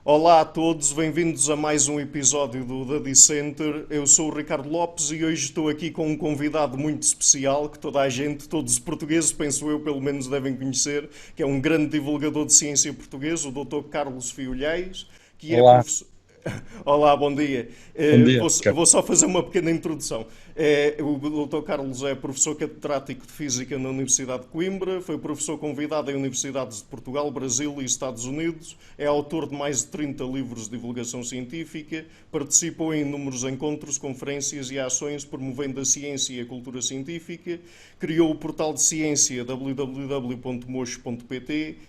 Olá a todos, bem-vindos a mais um episódio do Dadi Center. Eu sou o Ricardo Lopes e hoje estou aqui com um convidado muito especial que toda a gente, todos os portugueses, penso eu, pelo menos devem conhecer, que é um grande divulgador de ciência português, o Dr. Carlos Fiolhais, que é Olá, professor. Olá, bom dia. bom dia, Vou, Ricardo. vou só fazer uma pequena introdução. O Dr. Carlos é professor catedrático de Física na Universidade de Coimbra, foi professor convidado em universidades de Portugal, Brasil e Estados Unidos, é autor de mais de 30 livros de divulgação científica, participou em inúmeros encontros, conferências e ações promovendo a ciência e a cultura científica, criou o portal de ciência www.mocho.pt,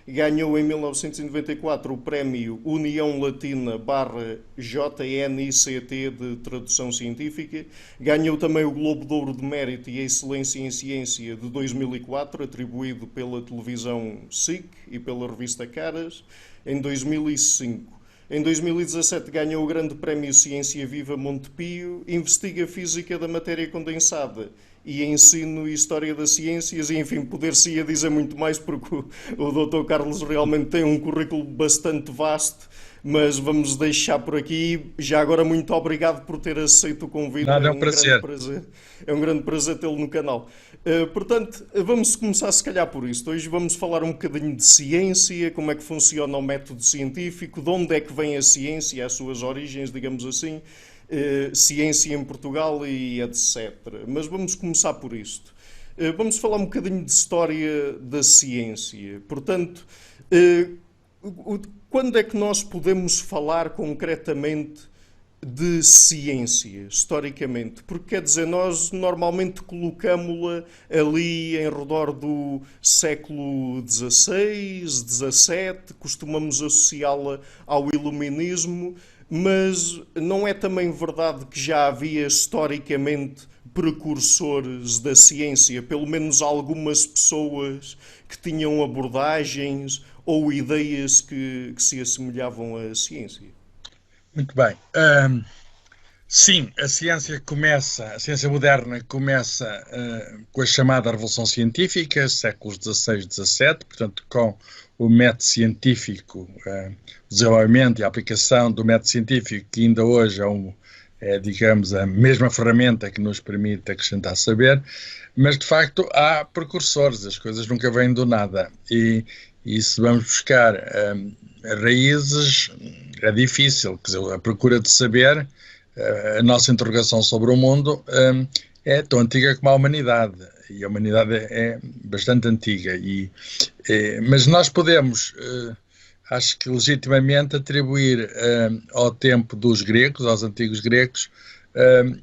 ganhou em 1994 o prémio União Latina JNICT de Tradução Científica, ganhou também o Globo de Ouro de Mérito e Excelência em Ciência de 2004, atribuído pela televisão SIC e pela revista Caras, em 2005. Em 2017 ganhou o Grande Prémio Ciência Viva Montepio, investiga física da matéria condensada e ensino e história das ciências e, enfim, poder-se-ia dizer muito mais porque o Dr. Carlos realmente tem um currículo bastante vasto, mas vamos deixar por aqui. Já agora, muito obrigado por ter aceito o convite, Nada, é é um um grande prazer. prazer. É um grande prazer tê-lo no canal. Portanto, vamos começar se calhar por isto. Hoje vamos falar um bocadinho de ciência, como é que funciona o método científico, de onde é que vem a ciência, as suas origens, digamos assim, ciência em Portugal e etc. Mas vamos começar por isto. Vamos falar um bocadinho de história da ciência. Portanto, eh, quando é que nós podemos falar concretamente de ciência, historicamente? Porque, quer dizer, nós normalmente colocámo-la ali em redor do século XVI, XVII, costumamos associá-la ao iluminismo, mas não é também verdade que já havia historicamente precursores da ciência, pelo menos algumas pessoas que tinham abordagens ou ideias que se assemelhavam à ciência? Muito bem. Sim, a ciência moderna começa com a chamada Revolução Científica, séculos XVI, XVII, portanto, com o método científico, o desenvolvimento e a aplicação do método científico, que ainda hoje digamos, a mesma ferramenta que nos permite acrescentar saber, mas de facto há precursores, as coisas nunca vêm do nada. E se vamos buscar raízes, é difícil, quer dizer, a procura de saber, a nossa interrogação sobre o mundo é tão antiga como a humanidade, e a humanidade é bastante antiga, mas nós podemos, acho que legitimamente, atribuir ao tempo dos gregos, aos antigos gregos,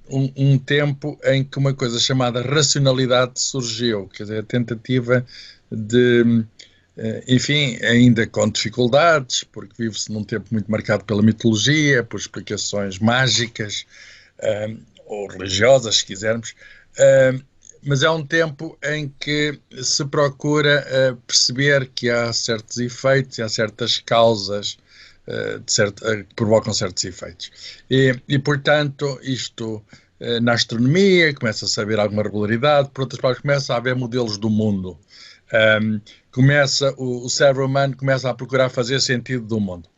um tempo em que uma coisa chamada racionalidade surgiu, quer dizer, a tentativa de, enfim, ainda com dificuldades, porque vive-se num tempo muito marcado pela mitologia, por explicações mágicas, ou religiosas, se quisermos, mas é um tempo em que se procura perceber que há certos efeitos e há certas causas que provocam certos efeitos. Portanto, isto na astronomia começa-se a haver alguma regularidade, por outras palavras, começa a haver modelos do mundo. O cérebro humano começa a procurar fazer sentido do mundo.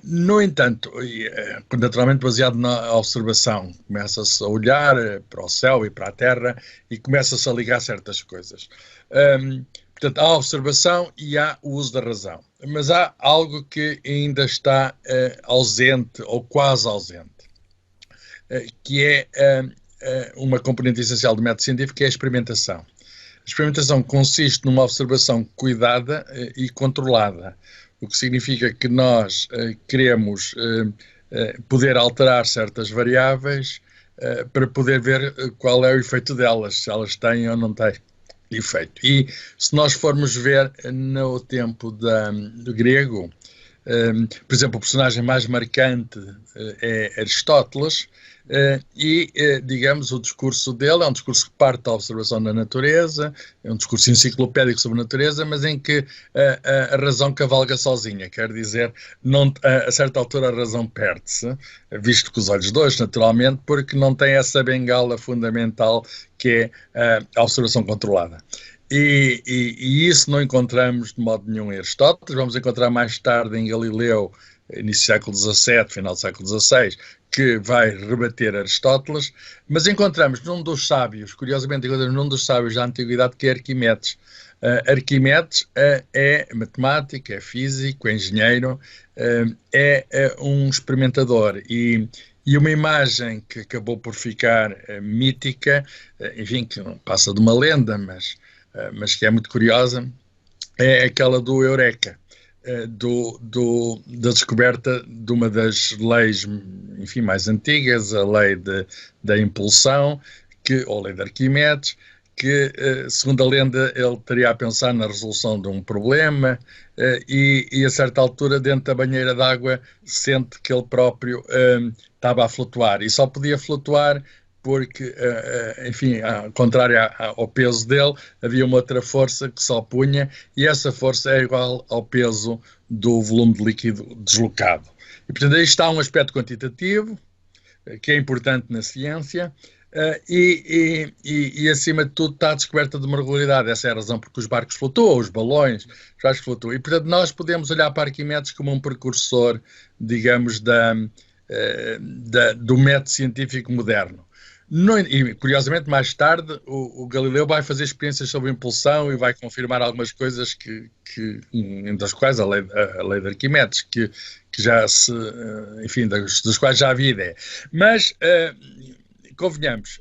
No entanto, naturalmente baseado na observação, começa-se a olhar para o céu e para a terra e começa-se a ligar certas coisas. Portanto, há a observação e há o uso da razão. Mas há algo que ainda está ausente ou quase ausente, que é uma componente essencial do método científico, que é a experimentação. A experimentação consiste numa observação cuidada e controlada, o que significa que nós queremos poder alterar certas variáveis para poder ver qual é o efeito delas, se elas têm ou não têm efeito. E se nós formos ver no tempo do grego, por exemplo, o personagem mais marcante é Aristóteles, digamos, o discurso dele é um discurso que parte da observação da natureza, é um discurso enciclopédico sobre a natureza, mas em que a razão cavalga sozinha, quer dizer, não, a certa altura a razão perde-se, visto com os olhos de hoje, naturalmente, porque não tem essa bengala fundamental que é a observação controlada. E isso não encontramos de modo nenhum em Aristóteles, vamos encontrar mais tarde em Galileu início do século XVII, final do século XVI, que vai rebater Aristóteles, mas encontramos num dos sábios, curiosamente encontramos num dos sábios da Antiguidade, que é Arquimedes. Arquimedes é matemático, é físico, é engenheiro, é um experimentador e uma imagem que acabou por ficar mítica, enfim, que não passa de uma lenda, mas que é muito curiosa, é aquela do Eureka, da descoberta de uma das leis, enfim, mais antigas, a lei da impulsão, ou lei de Arquimedes, que, segundo a lenda, ele teria a pensar na resolução de um problema e a certa altura, dentro da banheira d'água, sente que ele próprio estava a flutuar e só podia flutuar porque, enfim, ao contrário ao peso dele, havia uma outra força que se opunha e essa força é igual ao peso do volume de líquido deslocado. E, portanto, aí está um aspecto quantitativo que é importante na ciência. E acima de tudo está a descoberta de uma regularidade. Essa é a razão porque os barcos flutuam, os balões, os barcos flutuam. E, portanto, nós podemos olhar para Arquimedes como um precursor, digamos, do método científico moderno. E, curiosamente, mais tarde, o Galileu vai fazer experiências sobre impulsão e vai confirmar algumas coisas entre as quais a lei de Arquimedes, que já enfim, das quais já havia ideia. Mas convenhamos,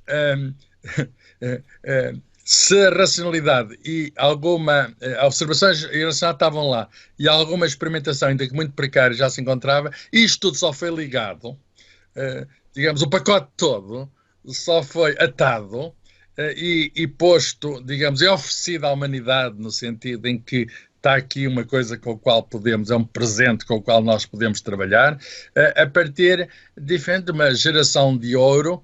se a racionalidade e alguma observações irracionais estavam lá e alguma experimentação, ainda que muito precária, já se encontrava, isto tudo só foi ligado, digamos, o pacote todo só foi atado e posto, digamos, é oferecido à humanidade no sentido em que está aqui uma coisa com a qual podemos, é um presente com o qual nós podemos trabalhar, a partir de uma geração de ouro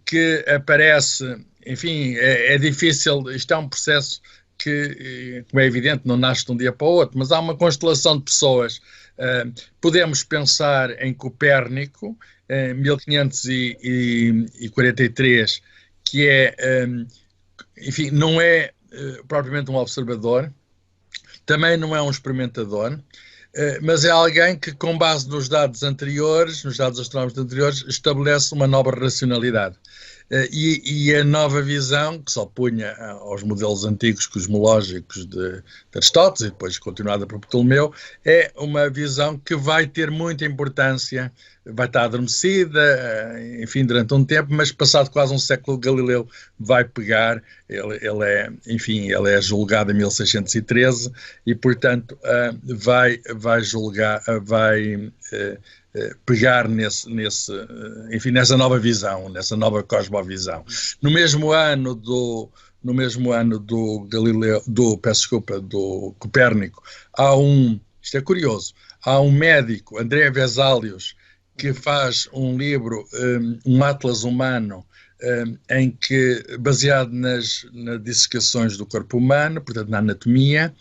que aparece, enfim, é difícil, isto é um processo que, como é evidente, não nasce de um dia para o outro, mas há uma constelação de pessoas. Podemos pensar em Copérnico, em 1543, que é, enfim, não é propriamente um observador, também não é um experimentador, mas é alguém que, com base nos dados anteriores, nos dados astronómicos anteriores, estabelece uma nova racionalidade. E a nova visão, que se opunha aos modelos antigos cosmológicos de Aristóteles e depois continuada por Ptolomeu, é uma visão que vai ter muita importância, vai estar adormecida, enfim, durante um tempo, mas passado quase um século, Galileu vai pegar, ele é julgado em 1613 e, portanto, vai pegar nessa nova visão, nessa nova cosmovisão. No mesmo ano do Galileu, do Copérnico, isto é curioso, há um médico, André Vesalius, que faz um livro, um Atlas Humano, em que, baseado nas dissecações do corpo humano, portanto na anatomia,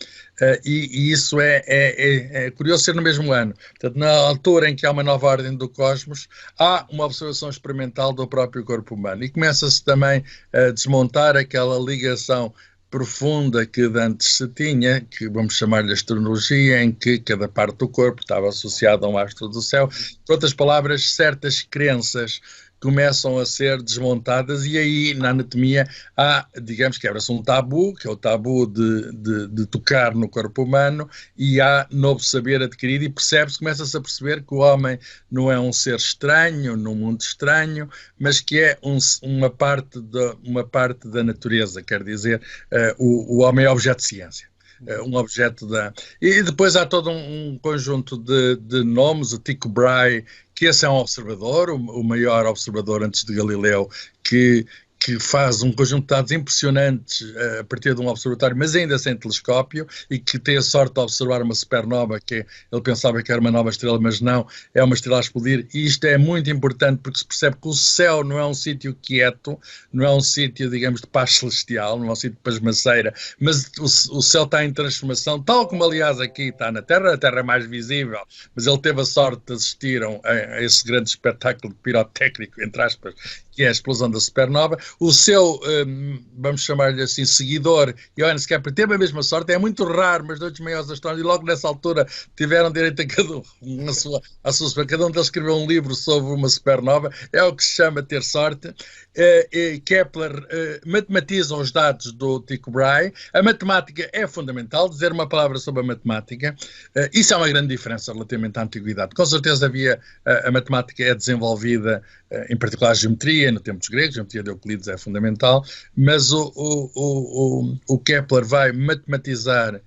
e isso é curioso ser no mesmo ano. Portanto, na altura em que há uma nova ordem do cosmos, há uma observação experimental do próprio corpo humano e começa-se também a desmontar aquela ligação profunda que antes se tinha, que vamos chamar-lhe astrologia, em que cada parte do corpo estava associada a um astro do céu. Por outras palavras, certas crenças começam a ser desmontadas e aí na anatomia há, digamos, quebra-se um tabu, que é o tabu de tocar no corpo humano, e há novo saber adquirido e começa-se a perceber que o homem não é um ser estranho, num mundo estranho, mas que é uma parte da natureza, quer dizer, o homem é objeto de ciência. Um objeto E depois há todo um conjunto de nomes, o Tycho Brahe, que esse é um observador, o maior observador antes de Galileu, que faz um conjunto de dados impressionantes a partir de um observatório, mas ainda sem telescópio, e que tem a sorte de observar uma supernova, que ele pensava que era uma nova estrela, mas não, é uma estrela a explodir, e isto é muito importante porque se percebe que o céu não é um sítio quieto, não é um sítio, digamos, de paz celestial, não é um sítio de pasmaceira, mas o céu está em transformação, tal como aliás aqui está na Terra, a Terra é mais visível, mas ele teve a sorte de assistir a esse grande espetáculo pirotécnico, entre aspas, que é a explosão da supernova. o seu, vamos chamar-lhe assim, seguidor, Johannes Kepler, teve a mesma sorte, é muito raro, mas dois dos maiores astrónomos, e logo nessa altura tiveram direito a cada um, cada um deles escreveu um livro sobre uma supernova, é o que se chama ter sorte. Kepler matematiza os dados do Tycho Brahe. A matemática é fundamental, dizer uma palavra sobre a matemática, isso é uma grande diferença relativamente à antiguidade. Com certeza havia, a matemática é desenvolvida, em particular a geometria, no tempo dos gregos, a geometria de Euclides é fundamental, mas o Kepler vai matematizar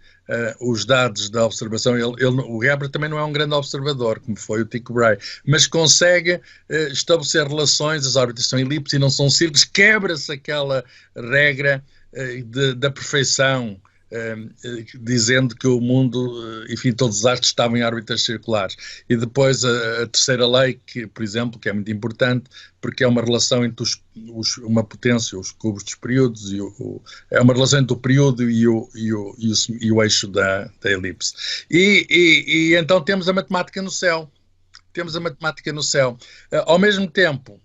os dados da observação. O Kepler também não é um grande observador, como foi o Tycho Brahe, mas consegue estabelecer relações, as órbitas são elipses e não são círculos, quebra-se aquela regra da perfeição, dizendo que o mundo, enfim, todos os astros estavam em órbitas circulares. E depois a terceira lei, que, por exemplo, que é muito importante, porque é uma relação entre uma potência, os cubos dos períodos, é uma relação entre o período e o eixo da elipse. E então temos a matemática no céu. Temos a matemática no céu. Ao mesmo tempo,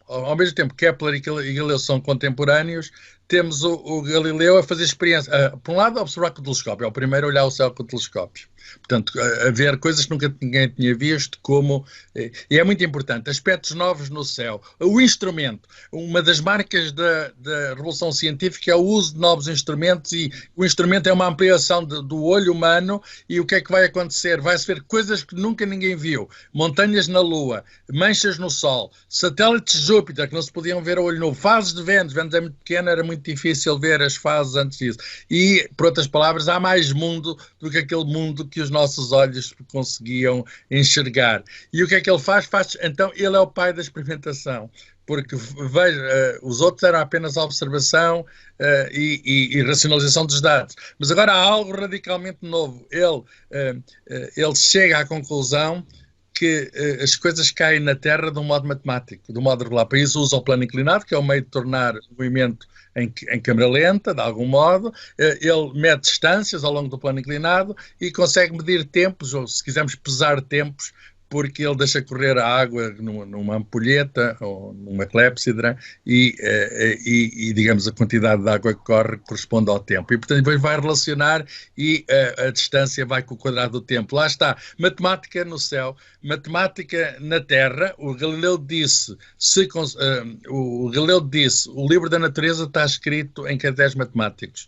Kepler e Galileu são contemporâneos, temos o Galileu a fazer experiência. Por um lado, a observar com o telescópio, é o primeiro a olhar o céu com o telescópio. Portanto, a ver coisas que nunca ninguém tinha visto, como... E é muito importante, aspectos novos no céu. O instrumento, uma das marcas da revolução científica é o uso de novos instrumentos, e o instrumento é uma ampliação do olho humano, e o que é que vai acontecer? Vai-se ver coisas que nunca ninguém viu. Montanhas na Lua, manchas no Sol, satélites de Júpiter, que não se podiam ver a olho nu, fases de Vênus é muito pequena, era muito difícil ver as fases antes disso. E, por outras palavras, há mais mundo do que aquele mundo que os nossos olhos conseguiam enxergar. E o que é que ele faz? Então, ele é o pai da experimentação, porque veja, os outros eram apenas a observação e racionalização dos dados. Mas agora há algo radicalmente novo. Ele chega à conclusão que as coisas caem na Terra de um modo matemático, de um modo regular. Para isso usa o plano inclinado, que é o meio de tornar o movimento em câmara lenta, de algum modo. Ele mede distâncias ao longo do plano inclinado e consegue medir tempos, ou se quisermos pesar tempos, porque ele deixa correr a água numa ampulheta ou numa clepsidra e, digamos, a quantidade de água que corre corresponde ao tempo. E, portanto, depois vai relacionar e a distância vai com o quadrado do tempo. Lá está, matemática no céu, matemática na Terra. O Galileu disse, o livro da natureza está escrito em cadernos matemáticos.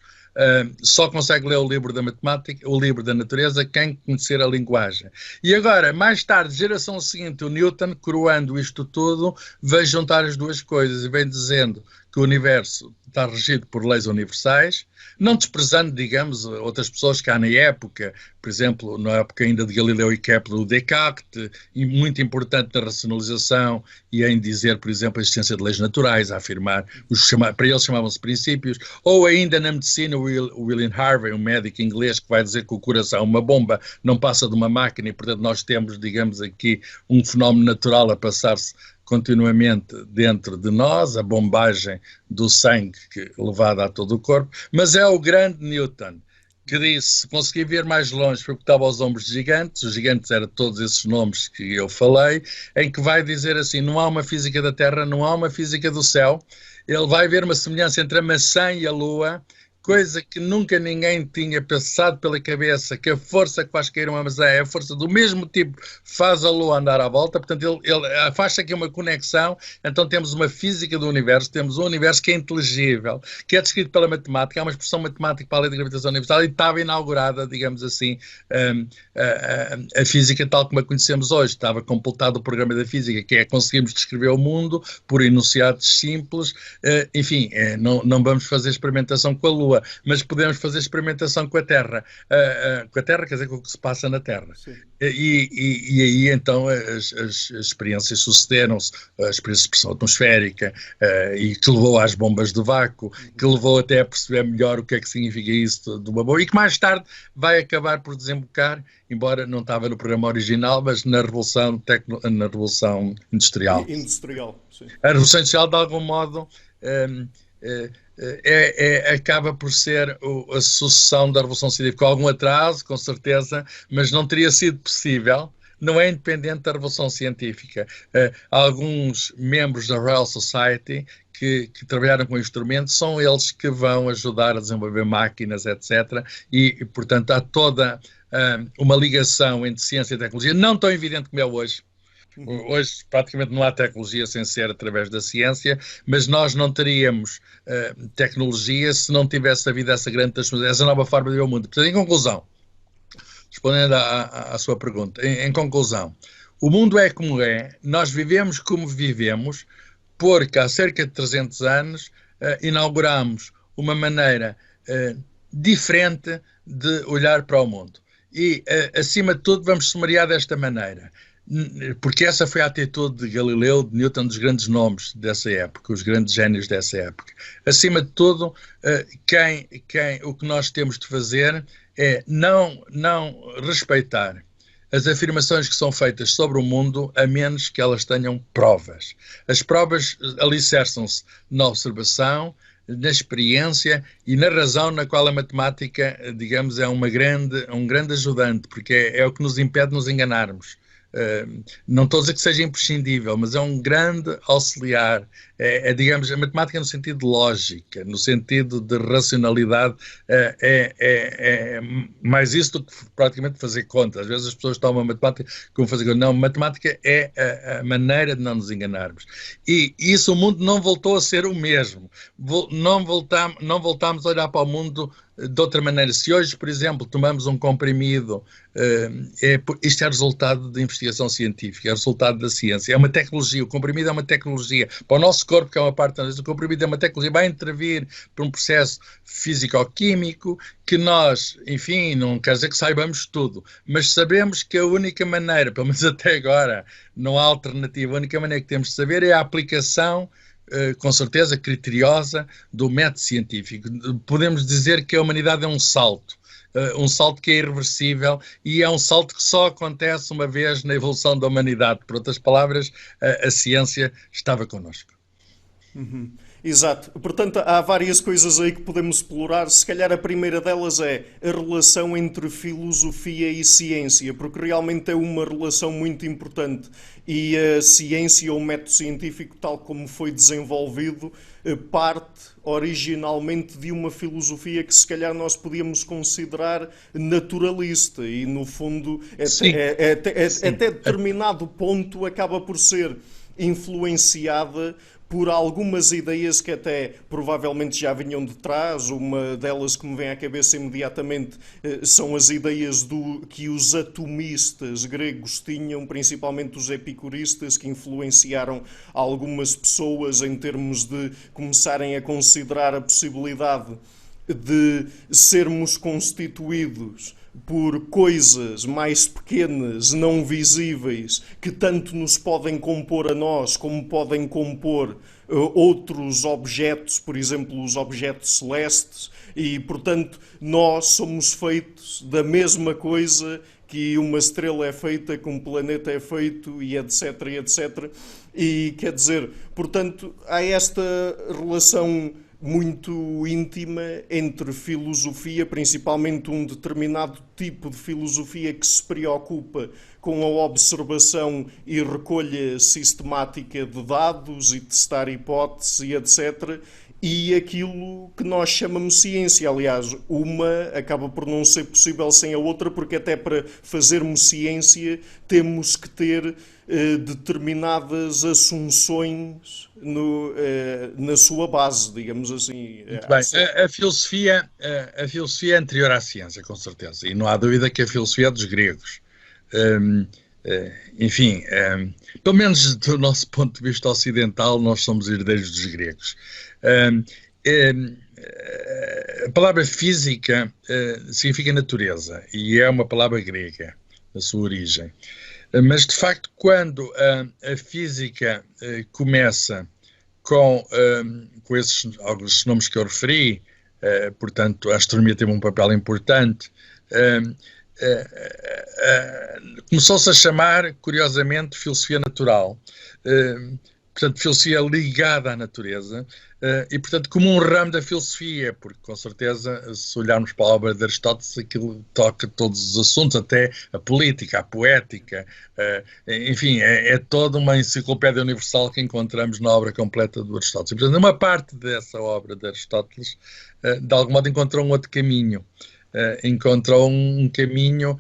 Só consegue ler o livro da matemática, o livro da natureza, quem conhecer a linguagem. E agora, mais tarde, geração seguinte, o Newton, coroando isto tudo, veio juntar as duas coisas e vem dizendo que o universo está regido por leis universais, não desprezando, digamos, outras pessoas que há na época, por exemplo, na época ainda de Galileu e Kepler, o Descartes, e muito importante na racionalização e em dizer, por exemplo, a existência de leis naturais, a afirmar, para eles chamavam-se princípios, ou ainda na medicina o William Harvey, um médico inglês que vai dizer que o coração, uma bomba, não passa de uma máquina e, portanto, nós temos, digamos, aqui um fenómeno natural a passar-se continuamente dentro de nós, a bombagem do sangue levada a todo o corpo, mas é o grande Newton que disse, se conseguir ver mais longe, porque estava aos ombros de gigantes, os gigantes eram todos esses nomes que eu falei, em que vai dizer assim, não há uma física da Terra, não há uma física do céu, ele vai ver uma semelhança entre a maçã e a Lua, coisa que nunca ninguém tinha pensado pela cabeça, que a força que faz cair uma maçã é a força do mesmo tipo que faz a Lua andar à volta. Portanto, ele faz aqui uma conexão. Então temos uma física do universo, temos um universo que é inteligível, que é descrito pela matemática, há uma expressão matemática para a lei da gravitação universal, e estava inaugurada, digamos assim, a física tal como a conhecemos hoje. Estava completado o programa da física, que é conseguirmos descrever o mundo por enunciados simples. Enfim, não vamos fazer experimentação com a Lua, mas podemos fazer experimentação com a Terra. Com a Terra, quer dizer, com o que se passa na Terra. E aí, então, as experiências sucederam-se, a experiência de pressão atmosférica, e que levou às bombas de vácuo, que levou até a perceber melhor o que é que significa isso de uma bomba, e que mais tarde vai acabar por desembocar, embora não estava no programa original, mas na Revolução Industrial. Sim. A Revolução Industrial, de algum modo, acaba por ser a sucessão da Revolução Científica, com algum atraso, com certeza, mas não teria sido possível, não é independente da Revolução Científica. Alguns membros da Royal Society que trabalharam com instrumentos, são eles que vão ajudar a desenvolver máquinas, etc. E portanto, há toda uma ligação entre ciência e tecnologia, não tão evidente como é hoje. Hoje praticamente não há tecnologia sem ser através da ciência, mas nós não teríamos tecnologia se não tivesse havido essa grande transformação, essa nova forma de ver o mundo. Portanto, em conclusão, respondendo à sua pergunta, em conclusão, o mundo é como é, nós vivemos como vivemos, porque há cerca de 300 anos inauguramos uma maneira diferente de olhar para o mundo. E, acima de tudo, vamos sumariar desta maneira. Porque essa foi a atitude de Galileu, de Newton, dos grandes nomes dessa época, os grandes génios dessa época. Acima de tudo, o que nós temos de fazer é não respeitar as afirmações que são feitas sobre o mundo, a menos que elas tenham provas. As provas alicerçam-se na observação, na experiência e na razão na qual a matemática, digamos, é um grande ajudante, porque é o que nos impede de nos enganarmos. Não estou a dizer que seja imprescindível, mas é um grande auxiliar. Digamos, a matemática no sentido de lógica, no sentido de racionalidade, é mais isso do que praticamente fazer conta. Às vezes as pessoas tomam a matemática como fazer conta. Não, matemática é a maneira de não nos enganarmos. E isso, o mundo não voltou a ser o mesmo. Não voltamos a olhar para o mundo de outra maneira. Se hoje, por exemplo, tomamos um comprimido, isto é resultado de investigação científica, é resultado da ciência, é uma tecnologia, o comprimido é uma tecnologia. Para o nosso corpo, que é uma parte o comprimido é uma tecnologia, vai intervir por um processo físico-químico que nós, enfim, não quer dizer que saibamos tudo, mas sabemos que a única maneira, pelo menos até agora, não há alternativa, a única maneira que temos de saber é a aplicação com certeza criteriosa do método científico. Podemos dizer que a humanidade é um salto que é irreversível e é um salto que só acontece uma vez na evolução da humanidade. Por outras palavras, a ciência estava connosco. Uhum. Exato. Portanto, há várias coisas aí que podemos explorar. Se calhar a primeira delas é a relação entre filosofia e ciência, porque realmente é uma relação muito importante. E a ciência, ou o método científico, tal como foi desenvolvido, parte originalmente de uma filosofia que se calhar nós podíamos considerar naturalista e, no fundo, até determinado ponto acaba por ser influenciada por algumas ideias que até provavelmente já vinham de trás. Uma delas que me vem à cabeça imediatamente são as ideias que os atomistas gregos tinham, principalmente os epicuristas, que influenciaram algumas pessoas em termos de começarem a considerar a possibilidade de sermos constituídos por coisas mais pequenas, não visíveis, que tanto nos podem compor a nós, como podem compor outros objetos, por exemplo, os objetos celestes, e, portanto, nós somos feitos da mesma coisa que uma estrela é feita, que um planeta é feito, e etc, e etc. E, quer dizer, portanto, há esta relação muito íntima entre filosofia, principalmente um determinado tipo de filosofia que se preocupa com a observação e recolha sistemática de dados e testar hipóteses e etc., e aquilo que nós chamamos ciência. Aliás, uma acaba por não ser possível sem a outra, porque até para fazermos ciência temos que ter determinadas assunções na sua base, digamos assim. Muito bem. A filosofia é anterior à ciência, com certeza, e não há dúvida que a filosofia é dos gregos. Enfim, pelo menos do nosso ponto de vista ocidental, nós somos herdeiros dos gregos. A palavra física significa natureza e é uma palavra grega, a sua origem. Mas, de facto, quando a física começa com alguns nomes que eu referi, portanto, a astronomia teve um papel importante, começou-se a chamar, curiosamente, filosofia natural, portanto, filosofia ligada à natureza, e, portanto, como um ramo da filosofia, porque, com certeza, se olharmos para a obra de Aristóteles, aquilo toca todos os assuntos, até a política, a poética, enfim, é toda uma enciclopédia universal que encontramos na obra completa do Aristóteles. E, portanto, uma parte dessa obra de Aristóteles, de algum modo, encontrou um outro caminho. Encontrou um caminho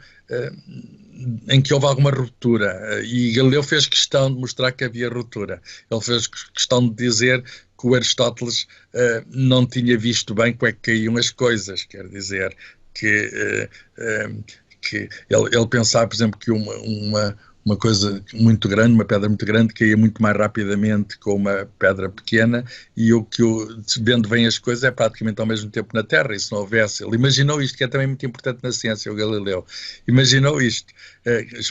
em que houve alguma ruptura, e Galileu fez questão de mostrar que havia ruptura. Ele fez questão de dizer que o Aristóteles não tinha visto bem como é que caíam as coisas, quer dizer, que ele pensava, por exemplo, que uma coisa muito grande, uma pedra muito grande, caía muito mais rapidamente com uma pedra pequena, e vendo bem as coisas, é praticamente ao mesmo tempo na Terra, e se não houvesse, ele imaginou isto, que é também muito importante na ciência, o Galileu, imaginou isto,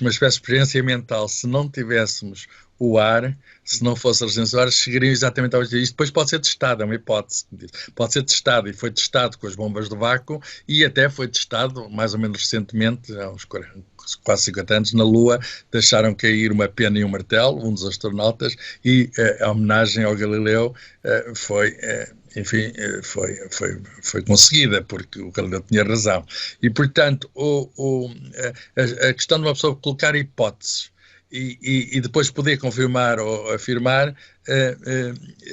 uma espécie de experiência mental, se não tivéssemos o ar, se não fosse a resistência do ar, chegariam exatamente ao mesmo. Isto depois pode ser testado, é uma hipótese, pode ser testado, e foi testado com as bombas de vácuo, e até foi testado, mais ou menos recentemente, há uns quase 50 anos, na Lua, deixaram cair uma pena e um martelo, um dos astronautas, e a homenagem ao Galileu foi conseguida, porque o Galileu tinha razão. E, portanto, a questão de uma pessoa colocar hipóteses e depois poder confirmar ou afirmar,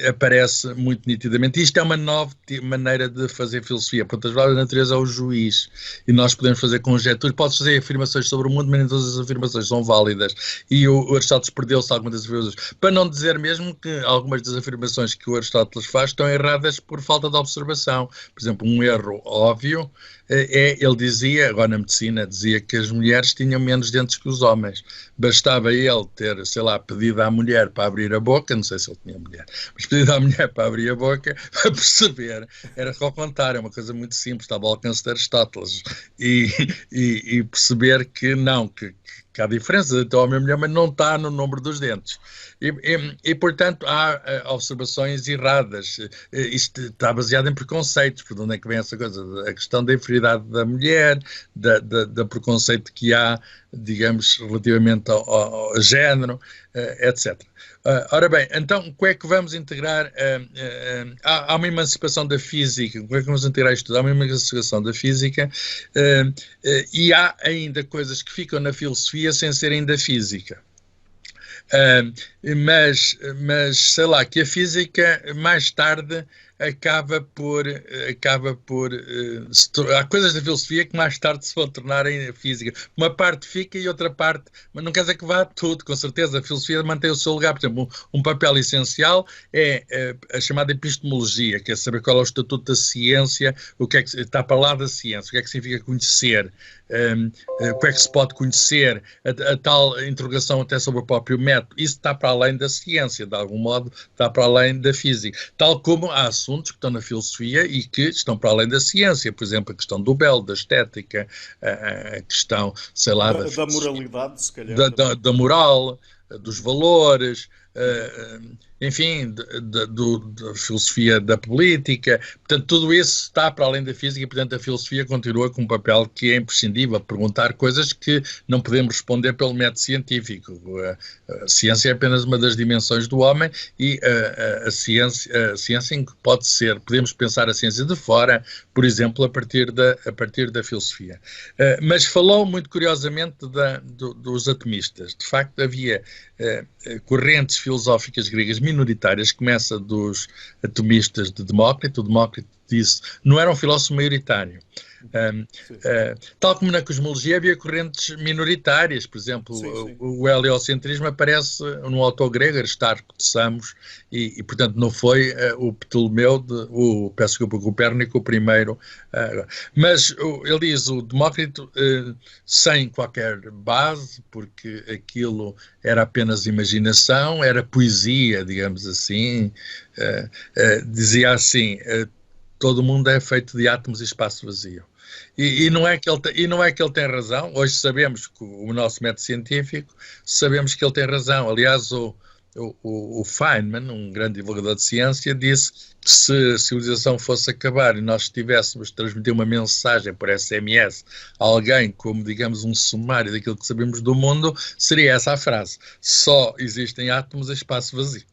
aparece muito nitidamente. Isto é uma nova maneira de fazer filosofia. Portanto, as palavras da natureza é o juiz, e nós podemos fazer conjecturas, pode fazer afirmações sobre o mundo, mas nem todas as afirmações são válidas, e o Aristóteles perdeu-se algumas das afirmações, para não dizer mesmo que algumas das afirmações que o Aristóteles faz estão erradas por falta de observação. Por exemplo, um erro óbvio ele dizia, agora na medicina, dizia que as mulheres tinham menos dentes que os homens. Bastava ele ter, sei lá, pedido à mulher para abrir a boca, não sei se ele tinha mulher, mas pedido à mulher para abrir a boca, para perceber, era só contar, é uma coisa muito simples, estava ao alcance de Aristóteles, e perceber que não, que há diferença entre homem e mulher, mas não está no número dos dentes. E portanto, há observações erradas. Isto está baseado em preconceitos. Por onde é que vem essa coisa? A questão da inferioridade da mulher, da preconceito que há, digamos, relativamente ao género, etc. Ora bem, então, como é que vamos integrar? Há uma emancipação da física. Como é que vamos integrar isto tudo? Há uma emancipação da física, e há ainda coisas que ficam na filosofia sem serem da física. Mas sei lá, que a física mais tarde acaba por há coisas da filosofia que mais tarde se vão tornar em física. Uma parte fica e outra parte, mas não quer dizer que vá tudo, com certeza. A filosofia mantém o seu lugar. Por exemplo, um papel essencial é a chamada epistemologia, que é saber qual é o estatuto da ciência, o que é que está para lá da ciência, o que é que significa conhecer, o que é que se pode conhecer, a tal interrogação até sobre o próprio método. Isso está para além da ciência, de algum modo está para além da física. Tal como há assuntos que estão na filosofia e que estão para além da ciência, por exemplo, a questão do belo, da estética, a questão, sei lá, da moralidade, se calhar. Da moral, dos valores, enfim, da filosofia da política. Portanto, tudo isso está para além da física, e, portanto, a filosofia continua com um papel que é imprescindível, perguntar coisas que não podemos responder pelo método científico. A ciência é apenas uma das dimensões do homem, e a ciência em que podemos pensar a ciência de fora, por exemplo, a partir da filosofia. Mas falou muito curiosamente dos atomistas. De facto, havia correntes filosóficas gregas minoritárias, começa dos atomistas de Demócrito. O Demócrito disse, não era um filósofo maioritário. Tal como na cosmologia havia correntes minoritárias, por exemplo, o heliocentrismo aparece num autor grego, Aristarco de Samos, e portanto não foi o Ptolomeu, o Copérnico o primeiro. Mas ele diz, o Demócrito, sem qualquer base, porque aquilo era apenas imaginação, era poesia, digamos assim, dizia assim, todo mundo é feito de átomos e espaço vazio. E não é que ele tem razão. Hoje sabemos que o nosso método científico, sabemos que ele tem razão. Aliás, o Feynman, um grande divulgador de ciência, disse que se a civilização fosse acabar e nós tivéssemos de transmitir uma mensagem por SMS a alguém como, digamos, um sumário daquilo que sabemos do mundo, seria essa a frase: só existem átomos em espaço vazio.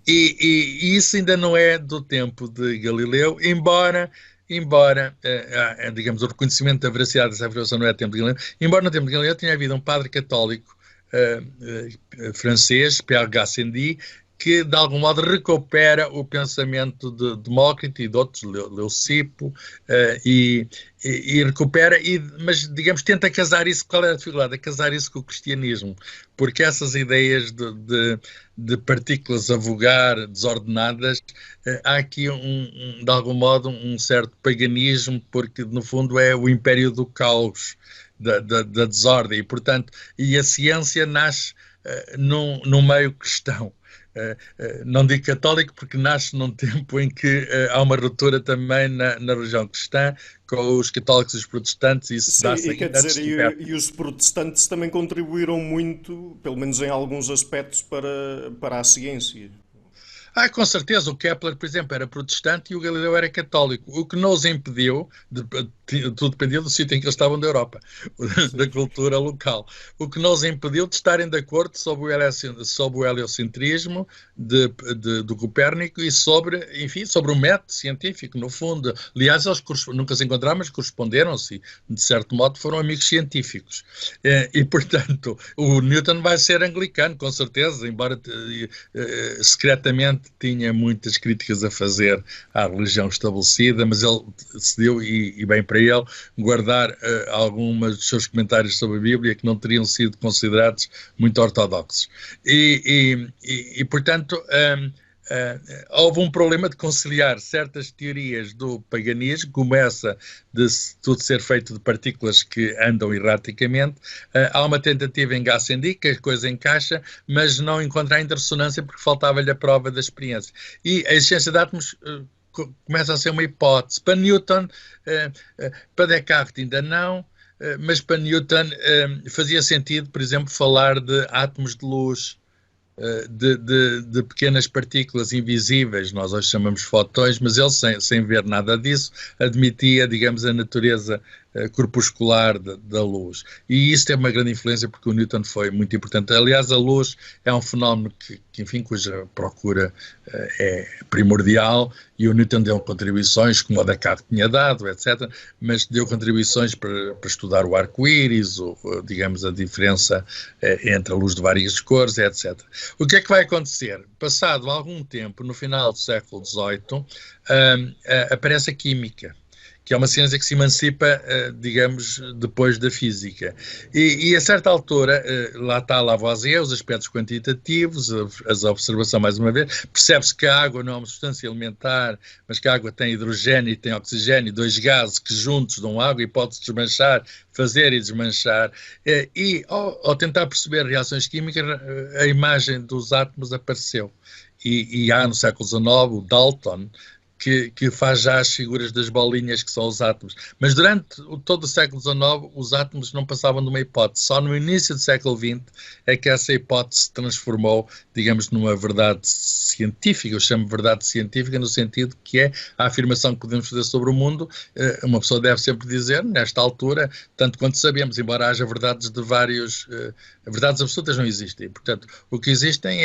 E isso ainda não é do tempo de Galileu, embora digamos, o reconhecimento da veracidade dessa afirmação não é do tempo de Galileu, embora no tempo de Galileu tenha havido um padre católico francês, Pierre Gassendi, que de algum modo recupera o pensamento de Demócrito e de outros, Leucipo, e recupera, mas digamos tenta casar isso, qual é a dificuldade? É casar isso com o cristianismo, porque essas ideias de partículas a vogar desordenadas, há aqui de algum modo um certo paganismo, porque no fundo é o império do caos, da desordem, e portanto, a ciência nasce num meio cristão. Não digo católico porque nasce num tempo em que há uma ruptura também na religião cristã com os católicos e os protestantes, e isso dá-se e quer dizer, e os protestantes também contribuíram muito, pelo menos em alguns aspectos, para a ciência. Com certeza, o Kepler, por exemplo, era protestante e o Galileu era católico, o que não os impediu, tudo dependia do sítio em que eles estavam da Europa, da cultura local, o que não os impediu de estarem de acordo sobre o heliocentrismo do Copérnico e sobre o método científico, no fundo. Aliás, eles nunca se encontraram, mas corresponderam-se, de certo modo foram amigos científicos. E, portanto, o Newton vai ser anglicano, com certeza, embora secretamente tinha muitas críticas a fazer à religião estabelecida, mas ele decidiu, e bem para ele, guardar alguns dos seus comentários sobre a Bíblia que não teriam sido considerados muito ortodoxos. E portanto, houve um problema de conciliar certas teorias do paganismo, começa de tudo ser feito de partículas que andam erraticamente, há uma tentativa em Gassendi que a coisa encaixa, mas não encontra ainda ressonância porque faltava-lhe a prova da experiência. E a existência de átomos começa a ser uma hipótese. Para Newton, para Descartes ainda não, mas para Newton fazia sentido, por exemplo, falar de átomos de luz, de pequenas partículas invisíveis, nós hoje chamamos fotões, mas ele, sem ver nada disso, admitia, digamos, a natureza corpuscular da luz. E isso tem uma grande influência porque o Newton foi muito importante. Aliás, a luz é um fenómeno enfim, cuja procura é primordial, e o Newton deu contribuições, como o Descartes tinha dado, etc., mas deu contribuições para estudar o arco-íris, digamos, a diferença entre a luz de várias cores, etc. O que é que vai acontecer? Passado algum tempo, no final do século XVIII, aparece a química, que é uma ciência que se emancipa, digamos, depois da física. E a certa altura, lá está Lavoisier, os aspectos quantitativos, a observação mais uma vez, percebe-se que a água não é uma substância elementar, mas que a água tem hidrogênio e tem oxigênio, dois gases que juntos dão água e pode-se desmanchar, fazer e desmanchar. E ao tentar perceber reações químicas, a imagem dos átomos apareceu. E há no século XIX o Dalton, que faz já as figuras das bolinhas que são os átomos. Mas durante todo o século XIX, os átomos não passavam de uma hipótese. Só no início do século XX é que essa hipótese se transformou, digamos, numa verdade científica. Eu chamo de verdade científica no sentido que é a afirmação que podemos fazer sobre o mundo. Uma pessoa deve sempre dizer, nesta altura, tanto quanto sabemos, embora haja verdades de vários... verdades absolutas não existem. Portanto, o que existem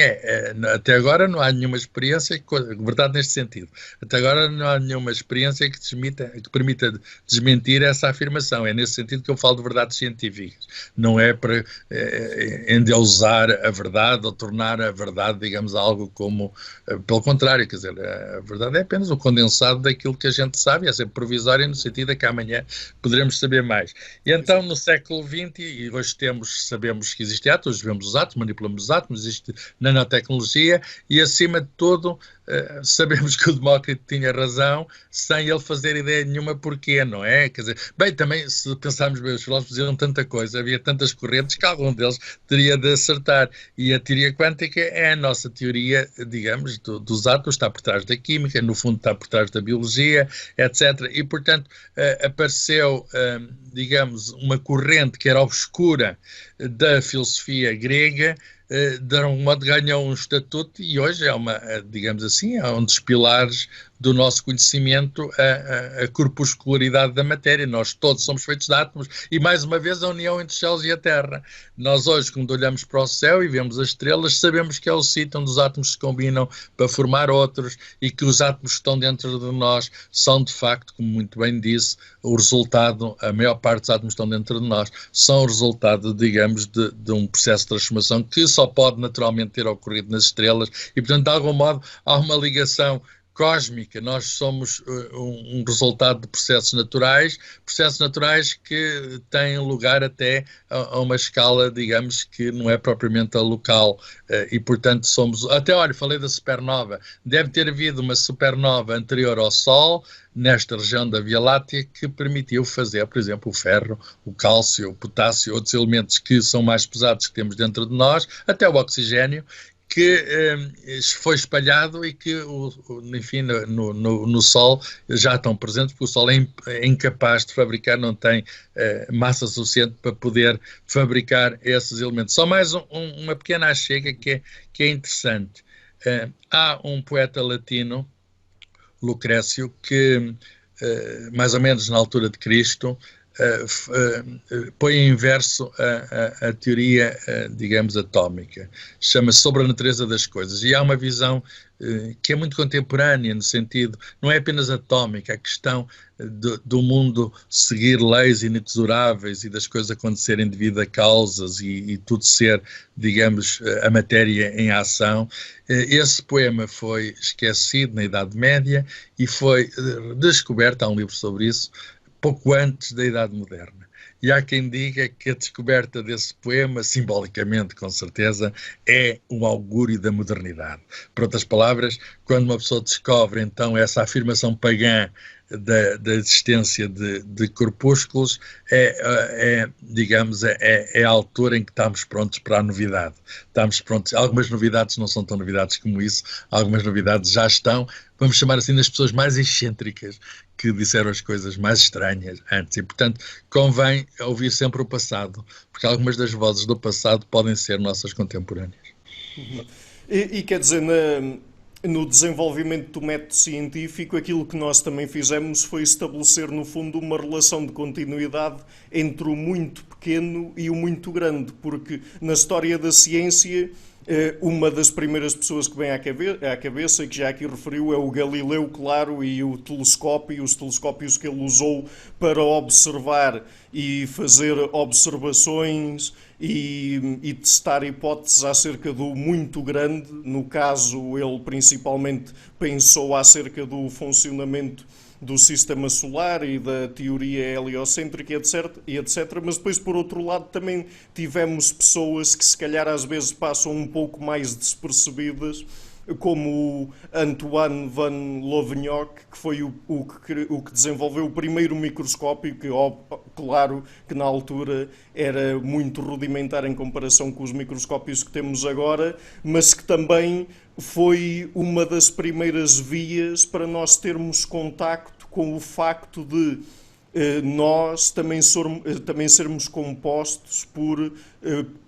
até agora não há nenhuma experiência, verdade neste sentido, até agora não há nenhuma experiência que permita desmentir essa afirmação. É nesse sentido que eu falo de verdades científicas. Não é para endeusar a verdade ou tornar a verdade, digamos, algo como... Pelo contrário, quer dizer, a verdade é apenas o condensado daquilo que a gente sabe, é sempre provisória no sentido de que amanhã poderemos saber mais. E então, no século XX, e hoje sabemos que existem átomos, vemos os átomos, manipulamos os átomos, existe nanotecnologia e, acima de tudo, sabemos que o Demócrito tinha razão, sem ele fazer ideia nenhuma porquê, não é? Quer dizer, bem, também, se pensarmos bem, os filósofos diziam tanta coisa, havia tantas correntes que algum deles teria de acertar. E a teoria quântica é a nossa teoria, digamos, dos átomos, está por trás da química, no fundo está por trás da biologia, etc. E, portanto, apareceu, digamos, uma corrente que era obscura da filosofia grega, de um modo ganhou um estatuto e hoje é digamos assim, é um dos pilares do nosso conhecimento a corpuscularidade da matéria. Nós todos somos feitos de átomos e, mais uma vez, a união entre os céus e a Terra. Nós hoje, quando olhamos para o céu e vemos as estrelas, sabemos que é o sítio onde os átomos se combinam para formar outros e que os átomos que estão dentro de nós são, de facto, como muito bem disse, o resultado, a maior parte dos átomos que estão dentro de nós, são o resultado, digamos, de um processo de transformação que só pode naturalmente ter ocorrido nas estrelas e, portanto, de algum modo, há uma ligação cósmica. Nós somos um resultado de processos naturais que têm lugar até a uma escala, digamos, que não é propriamente a local, e portanto somos, até olha, falei da supernova, deve ter havido uma supernova anterior ao Sol, nesta região da Via Láctea, que permitiu fazer, por exemplo, o ferro, o cálcio, o potássio, outros elementos que são mais pesados que temos dentro de nós, até o oxigênio, que foi espalhado e que, enfim, no Sol já estão presentes, porque o Sol é incapaz de fabricar, não tem massa suficiente para poder fabricar esses elementos. Só mais uma pequena achega que é interessante. Há um poeta latino, Lucrécio, que, mais ou menos na altura de Cristo, põe em verso a teoria, digamos, atómica. Chama-se Sobre a Natureza das Coisas. E há uma visão que é muito contemporânea, no sentido, não é apenas atómica, a questão do mundo seguir leis inexoráveis e das coisas acontecerem devido a causas e tudo ser, digamos, a matéria em ação. Esse poema foi esquecido na Idade Média e foi descoberto, há um livro sobre isso, pouco antes da Idade Moderna. E há quem diga que a descoberta desse poema, simbolicamente, com certeza, é um augúrio da modernidade. Por outras palavras, quando uma pessoa descobre, então, essa afirmação pagã da existência de corpúsculos, digamos, é a altura em que estamos prontos para a novidade. Estamos prontos. Algumas novidades não são tão novidades como isso, algumas novidades já estão, vamos chamar assim, das pessoas mais excêntricas que disseram as coisas mais estranhas antes. E, portanto, convém ouvir sempre o passado, porque algumas das vozes do passado podem ser nossas contemporâneas. E quer dizer, no desenvolvimento do método científico, aquilo que nós também fizemos foi estabelecer, no fundo, uma relação de continuidade entre o muito pequeno e o muito grande, porque na história da ciência, uma das primeiras pessoas que vem à cabeça, que já aqui referiu, é o Galileu, claro, e o telescópio, os telescópios que ele usou para observar e fazer observações e testar hipóteses acerca do muito grande. No caso, ele principalmente pensou acerca do funcionamento do sistema solar e da teoria heliocêntrica, etc. Mas depois, por outro lado, também tivemos pessoas que se calhar às vezes passam um pouco mais despercebidas, como o Antoine van Leeuwenhoek, que foi o que desenvolveu o primeiro microscópio, que, claro, que na altura era muito rudimentar em comparação com os microscópios que temos agora, mas que também foi uma das primeiras vias para nós termos contacto com o facto de nós também sermos compostos por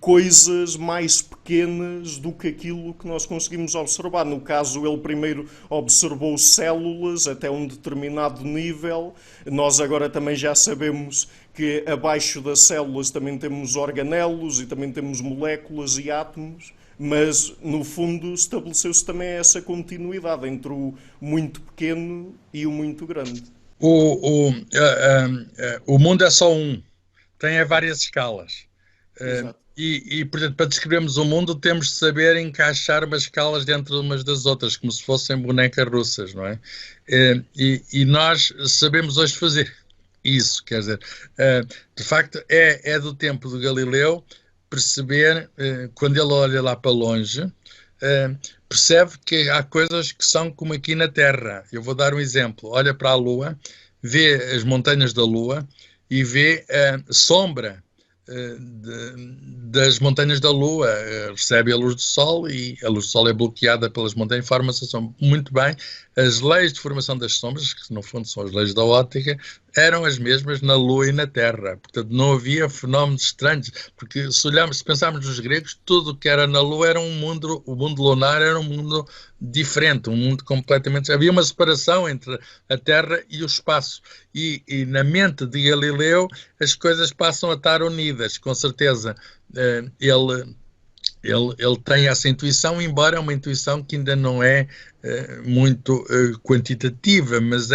coisas mais pequenas do que aquilo que nós conseguimos observar. No caso, ele primeiro observou células até um determinado nível. Nós agora também já sabemos que abaixo das células também temos organelos e também temos moléculas e átomos. Mas, no fundo, estabeleceu-se também essa continuidade entre o muito pequeno e o muito grande. O mundo é só um, tem várias escalas. Portanto, para descrevermos o mundo, temos de saber encaixar umas escalas dentro de umas das outras, como se fossem bonecas russas, não é? E nós sabemos hoje fazer isso, quer dizer, de facto, é do tempo do Galileu perceber, quando ele olha lá para longe, percebe que há coisas que são como aqui na Terra. Eu vou dar um exemplo. Olha para a Lua, vê as montanhas da Lua e vê a sombra das montanhas da Lua, recebe a luz do Sol e a luz do Sol é bloqueada pelas montanhas, forma-se muito bem as leis de formação das sombras, que no fundo são as leis da óptica, eram as mesmas na Lua e na Terra. Portanto, não havia fenómenos estranhos, porque se pensarmos nos gregos, tudo o que era na Lua era um mundo, o mundo lunar era um mundo diferente, um mundo completamente... Havia uma separação entre a Terra e o espaço. E na mente de Galileu as coisas passam a estar unidas, com certeza. Ele tem essa intuição, embora é uma intuição que ainda não é muito quantitativa, mas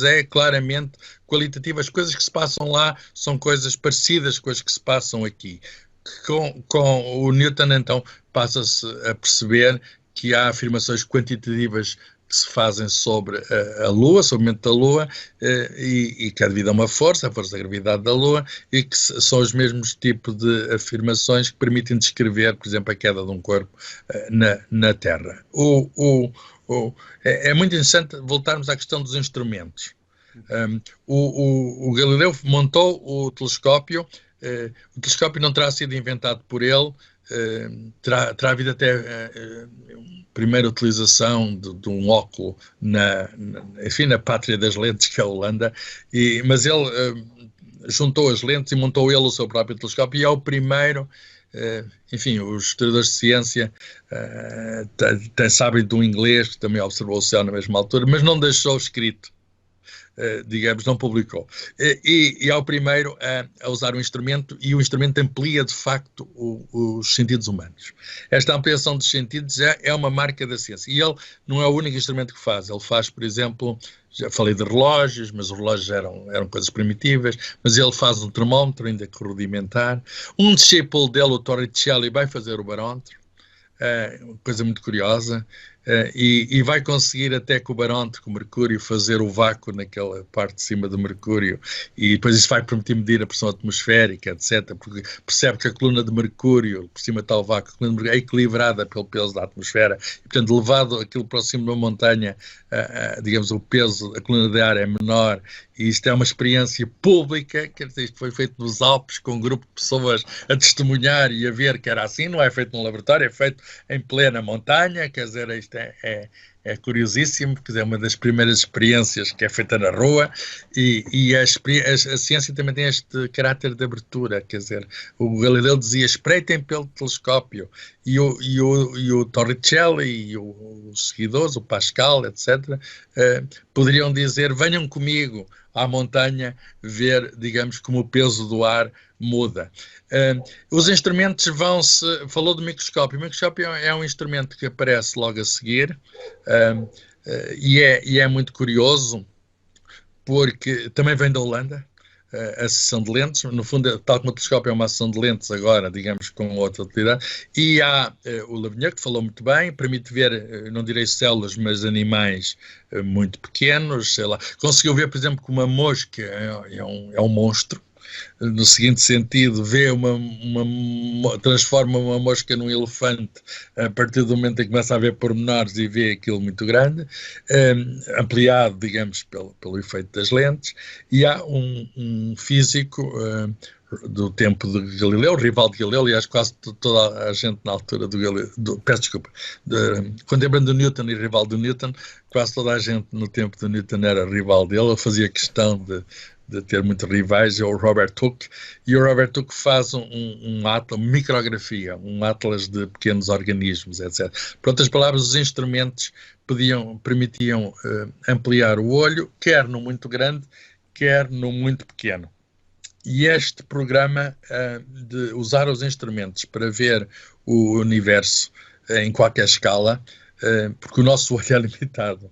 é claramente qualitativa. As coisas que se passam lá são coisas parecidas com as que se passam aqui. Com o Newton, então, passa-se a perceber que há afirmações quantitativas que se fazem sobre a Lua, sobre o movimento da Lua, e que é devido a uma força, a força da gravidade da Lua, e que são os mesmos tipos de afirmações que permitem descrever, por exemplo, a queda de um corpo na Terra. É muito interessante voltarmos à questão dos instrumentos. O Galileu montou o telescópio não terá sido inventado por ele, terá havido até primeira utilização de um óculo enfim, na pátria das lentes, que é a Holanda, mas ele juntou as lentes e montou ele o seu próprio telescópio, e é o primeiro. Enfim, os historiadores de ciência sabem do inglês, que também observou o céu na mesma altura, mas não deixou escrito. Digamos, não publicou. E é o primeiro a usar o instrumento, e o instrumento amplia, de facto, os sentidos humanos. Esta ampliação dos sentidos é uma marca da ciência. E ele não é o único instrumento que faz. Ele faz, por exemplo, já falei de relógios, mas os relógios eram coisas primitivas, mas ele faz um termómetro, ainda que rudimentar. Um discípulo dele, o Torricelli, vai fazer o barómetro. Coisa muito curiosa. E vai conseguir até com o barómetro, com o mercúrio, fazer o vácuo naquela parte de cima do mercúrio, e depois isso vai permitir medir a pressão atmosférica, etc., porque percebe que a coluna de mercúrio, por cima está o vácuo, a coluna de mercúrio é equilibrada pelo peso da atmosfera, e portanto, levado aquilo para cima de uma montanha, digamos, o peso, a coluna de ar é menor, e isto é uma experiência pública, quer dizer, isto foi feito nos Alpes, com um grupo de pessoas a testemunhar e a ver que era assim, não é feito num laboratório, é feito em plena montanha, quer dizer, isto é curiosíssimo, porque é uma das primeiras experiências que é feita na rua, e a ciência também tem este caráter de abertura, quer dizer, o Galileu dizia, espreitem pelo telescópio, e o Torricelli e os seguidores, o Pascal, etc., poderiam dizer, venham comigo à montanha ver, digamos, como o peso do ar muda. Os instrumentos falou do microscópio. O microscópio é um instrumento que aparece logo a seguir, e é muito curioso, porque também vem da Holanda, a seção de lentes, no fundo, tal como o telescópio é uma seção de lentes agora, digamos, com outra utilidade, e há o Lavignac, que falou muito bem, permite ver, não direi células, mas animais muito pequenos, sei lá. Conseguiu ver, por exemplo, que uma mosca é um monstro, no seguinte sentido, transforma uma mosca num elefante a partir do momento em que começa a ver pormenores e vê aquilo muito grande, ampliado, digamos, pelo efeito das lentes. E há um físico do tempo de Galileu, rival de Galileu, aliás, quase toda a gente na altura do Galileu, peço desculpa, contemporâneo do Newton e rival do Newton, quase toda a gente no tempo do Newton era rival dele. Ele fazia questão de ter muitos rivais, é o Robert Hooke, e o Robert Hooke faz um atlas, micrografia, um atlas de pequenos organismos, etc. Por outras palavras, os instrumentos permitiam ampliar o olho, quer no muito grande, quer no muito pequeno. E este programa de usar os instrumentos para ver o universo em qualquer escala, porque o nosso olho é limitado.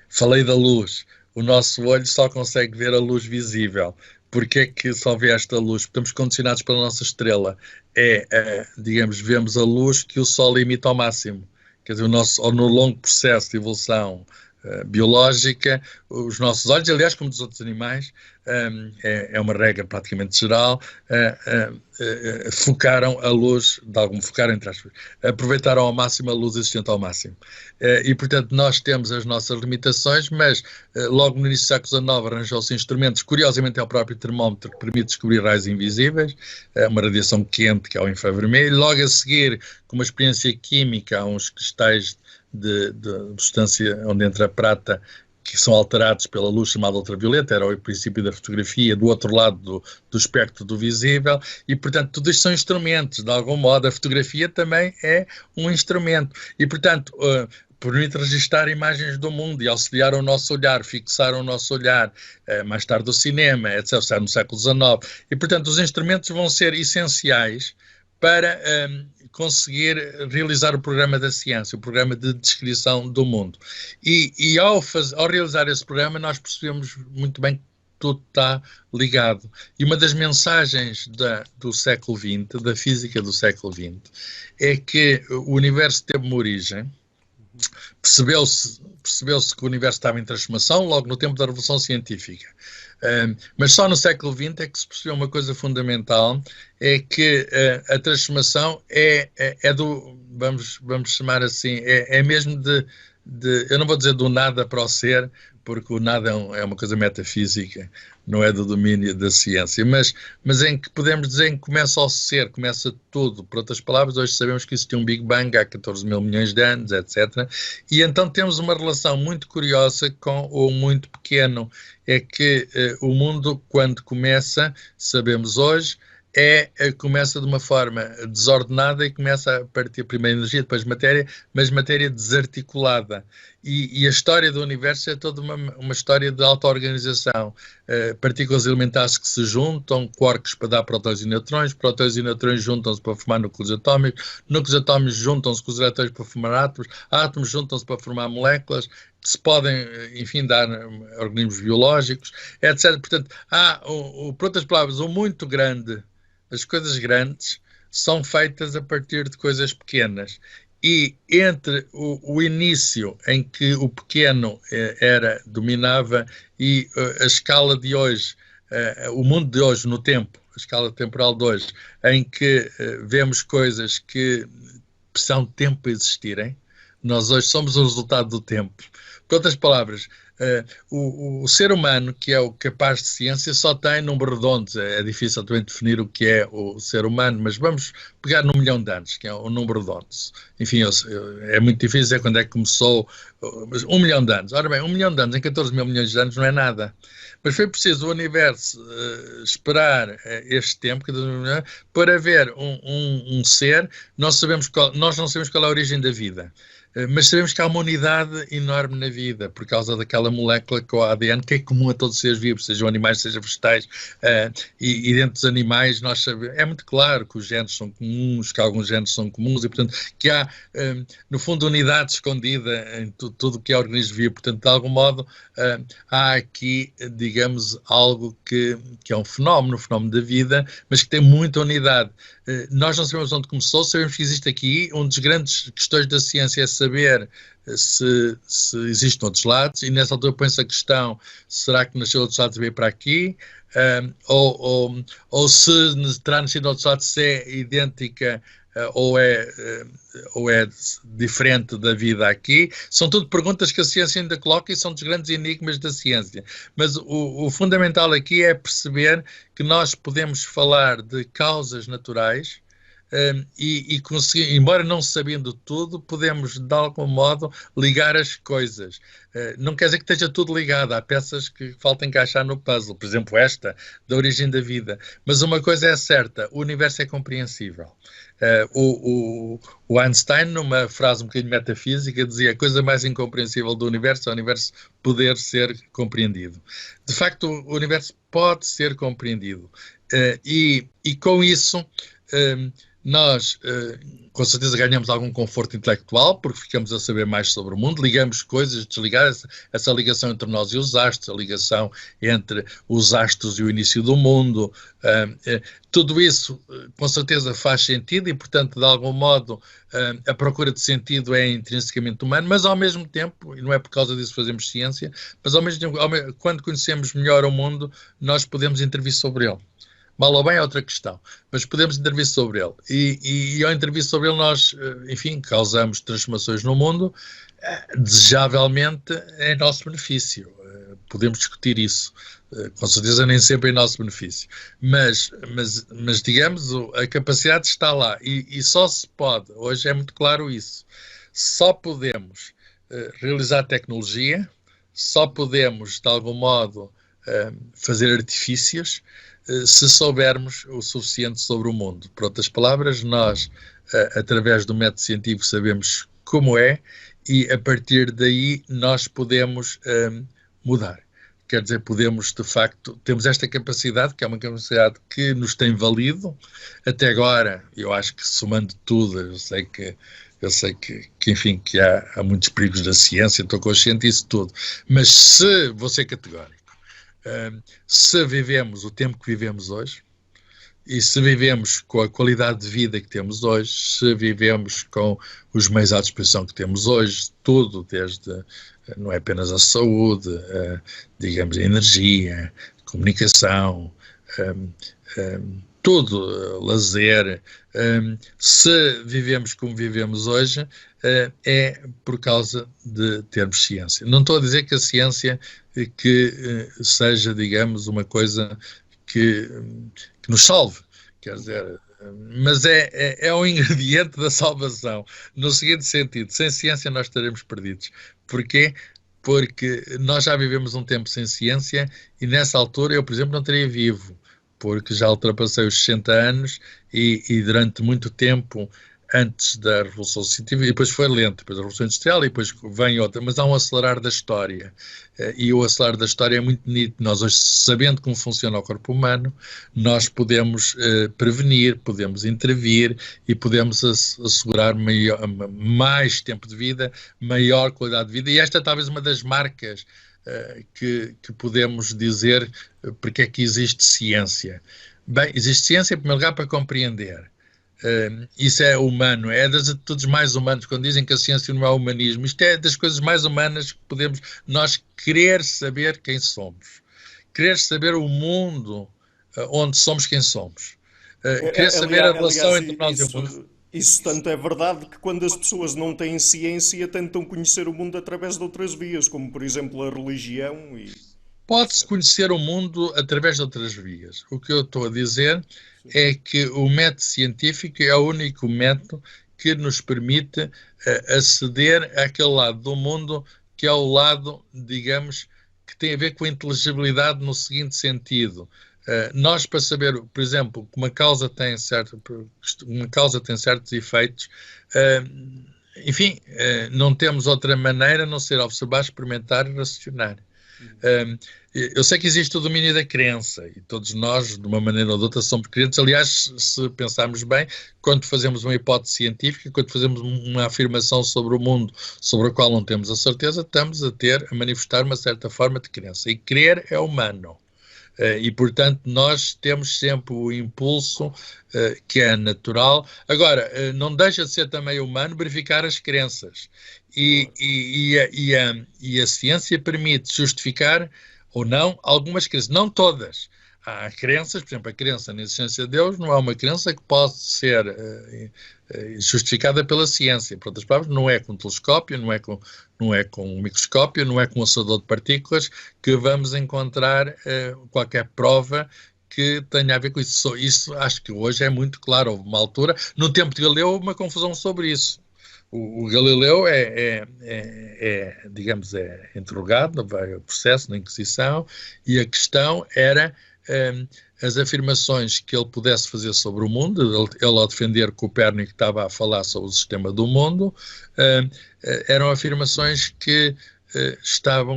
Falei da luz. O nosso olho só consegue ver a luz visível. Porquê é que só vê esta luz? Estamos condicionados pela nossa estrela. Digamos, vemos a luz que o Sol emite ao máximo. Quer dizer, no longo processo de evolução biológica, os nossos olhos, aliás, como dos outros animais, é uma regra praticamente geral, focaram a luz, aproveitaram ao máximo a luz existente ao máximo. E, portanto, nós temos as nossas limitações, mas logo no início do século XIX arranjou-se instrumentos, curiosamente é o próprio termómetro que permite descobrir raios invisíveis, uma radiação quente que é o infravermelho. Logo a seguir, com uma experiência química, há uns cristais de substância onde entra a prata, que são alterados pela luz chamada ultravioleta, era o princípio da fotografia, do outro lado do espectro do visível, e, portanto, tudo isto são instrumentos, de algum modo. A fotografia também é um instrumento, e, portanto, permite registrar imagens do mundo e auxiliar o nosso olhar, fixar o nosso olhar, mais tarde o cinema, etc., no século XIX. E, portanto, os instrumentos vão ser essenciais para conseguir realizar o programa da ciência, o programa de descrição do mundo. E ao realizar esse programa, nós percebemos muito bem que tudo está ligado. E uma das mensagens do século XX, da física do século XX, é que o universo teve uma origem. Percebeu-se que o universo estava em transformação logo no tempo da Revolução Científica. Mas só no século XX é que se percebeu uma coisa fundamental, é que a transformação é do, vamos chamar assim, é mesmo eu não vou dizer do nada para o ser, porque o nada é uma coisa metafísica, não é do domínio da ciência, mas em que podemos dizer que começa ao ser, começa tudo. Por outras palavras, hoje sabemos que existiu um Big Bang há 14 mil milhões de anos, etc. E então temos uma relação muito curiosa com o muito pequeno. É que o mundo, quando começa, sabemos hoje, começa de uma forma desordenada e começa a partir primeiro energia, depois matéria, mas matéria desarticulada. E a história do universo é toda uma história de auto-organização. Partículas elementares que se juntam, quarks para dar prótons e neutrões juntam-se para formar núcleos atómicos juntam-se com os elétrons para formar átomos juntam-se para formar moléculas, que se podem, enfim, dar organismos biológicos, etc. Portanto, por outras palavras, o muito grande, as coisas grandes são feitas a partir de coisas pequenas. E entre o início em que o pequeno dominava e a escala de hoje, o mundo de hoje no tempo, a escala temporal de hoje, em que vemos coisas que precisam de tempo para existirem, nós hoje somos o resultado do tempo. Por outras palavras, o ser humano, que é o capaz de ciência, só tem números redondos. É difícil também definir o que é o ser humano, mas vamos pegar no 1 milhão de anos, que é o número redondo. Enfim, é muito difícil dizer quando é que começou, mas 1 milhão de anos. Ora bem, 1 milhão de anos em 14 mil milhões de anos não é nada. Mas foi preciso o universo esperar este tempo para ver um ser. Nós não sabemos qual é a origem da vida. Mas sabemos que há uma unidade enorme na vida, por causa daquela molécula que é o ADN, que é comum a todos os seres vivos, sejam animais, sejam vegetais, e dentro dos animais nós sabemos, é muito claro que os genes são comuns, que alguns genes são comuns, e portanto que há, no fundo, unidade escondida em tudo o que é organismo vivo. Portanto, de algum modo, há aqui, digamos, algo que é um fenómeno da vida, mas que tem muita unidade. Nós não sabemos onde começou, sabemos que existe aqui. Uma das grandes questões da ciência é saber se existem outros lados, e nessa altura põe-se a questão: será que nasceu outros lados e veio para aqui? Ou se terá nascido outros lados, se é idêntica ou é diferente da vida aqui? São tudo perguntas que a ciência ainda coloca e são dos grandes enigmas da ciência. Mas o fundamental aqui é perceber que nós podemos falar de causas naturais e conseguir, embora não sabendo tudo, podemos de algum modo ligar as coisas. Não quer dizer que esteja tudo ligado, há peças que faltam encaixar no puzzle, por exemplo esta, da origem da vida. Mas uma coisa é certa: o universo é compreensível. O Einstein, numa frase um bocadinho metafísica, dizia: a coisa mais incompreensível do universo é o universo poder ser compreendido. De facto, o universo pode ser compreendido, e com isso nós, com certeza, ganhamos algum conforto intelectual, porque ficamos a saber mais sobre o mundo, ligamos coisas, desligar essa ligação entre nós e os astros, a ligação entre os astros e o início do mundo. Tudo isso, com certeza, faz sentido e, portanto, de algum modo, a procura de sentido é intrinsecamente humana, mas, ao mesmo tempo, e não é por causa disso que fazemos ciência, mas, ao mesmo tempo, quando conhecemos melhor o mundo, nós podemos intervir sobre ele. Mal ou bem é outra questão, mas podemos intervir sobre ele. E ao intervir sobre ele, nós, enfim, causamos transformações no mundo, desejavelmente em nosso benefício. Podemos discutir isso, com certeza nem sempre em nosso benefício. Mas digamos, a capacidade está lá e só se pode, hoje é muito claro isso, só podemos realizar tecnologia, só podemos, de algum modo, fazer artifícios se soubermos o suficiente sobre o mundo. Por outras palavras, nós, através do método científico, sabemos como é e, a partir daí, nós podemos mudar. Quer dizer, podemos, de facto, temos esta capacidade, que é uma capacidade que nos tem valido. Até agora, eu acho que, somando tudo, eu sei que enfim, que há muitos perigos da ciência, estou consciente disso tudo. Mas se, vou ser categórico, se vivemos o tempo que vivemos hoje, e se vivemos com a qualidade de vida que temos hoje, se vivemos com os meios à disposição que temos hoje, tudo, desde, não é apenas a saúde, digamos, a energia, a comunicação, tudo, lazer, se vivemos como vivemos hoje, é por causa de termos ciência. Não estou a dizer que a ciência que seja, digamos, uma coisa que nos salve, quer dizer, mas é um ingrediente da salvação, no seguinte sentido: sem ciência nós estaremos perdidos. Porquê? Porque nós já vivemos um tempo sem ciência e nessa altura eu, por exemplo, não estaria vivo, porque já ultrapassei os 60 anos e durante muito tempo, antes da Revolução Científica, e depois foi lento, depois da Revolução Industrial e depois vem outra, mas há um acelerar da história, e o acelerar da história é muito nítido. Nós hoje, sabendo como funciona o corpo humano, nós podemos prevenir, podemos intervir e podemos assegurar mais tempo de vida, maior qualidade de vida, e esta é talvez uma das marcas que podemos dizer porque é que existe ciência. Bem, existe ciência em primeiro lugar para compreender. Isso é humano, é das atitudes mais humanas. Quando dizem que a ciência não é humanismo, isto é das coisas mais humanas que podemos, nós querer saber quem somos, querer saber o mundo onde somos quem somos, querer saber a relação entre nós e o mundo. Isso tanto é verdade que quando as pessoas não têm ciência tentam conhecer o mundo através de outras vias, como por exemplo a religião e... Pode-se conhecer o mundo através de outras vias. O que eu estou a dizer é que o método científico é o único método que nos permite aceder àquele lado do mundo que é o lado, digamos, que tem a ver com a inteligibilidade no seguinte sentido. Nós, para saber, por exemplo, que uma causa tem certos efeitos, enfim, não temos outra maneira a não ser observar, experimentar e raciocinar. Eu sei que existe o domínio da crença e todos nós, de uma maneira ou de outra, somos crentes. Aliás, se pensarmos bem, quando fazemos uma hipótese científica, quando fazemos uma afirmação sobre o mundo sobre a qual não temos a certeza, estamos a manifestar uma certa forma de crença. E crer é humano. E, portanto, nós temos sempre o impulso que é natural. Agora, não deixa de ser também humano verificar as crenças. E a ciência permite justificar ou não algumas crenças, não todas. Há crenças, por exemplo, a crença na existência de Deus não é uma crença que pode ser justificada pela ciência. Por outras palavras, não é com um telescópio, não é com um microscópio, não é com um acelerador de partículas que vamos encontrar qualquer prova que tenha a ver com isso. Isso acho que hoje é muito claro. Houve uma altura, no tempo de Galileu, houve uma confusão sobre isso. O Galileu digamos, é interrogado, vai ao processo na Inquisição, e a questão era as afirmações que ele pudesse fazer sobre o mundo. Ele ao defender Copérnico estava a falar sobre o sistema do mundo, eram afirmações que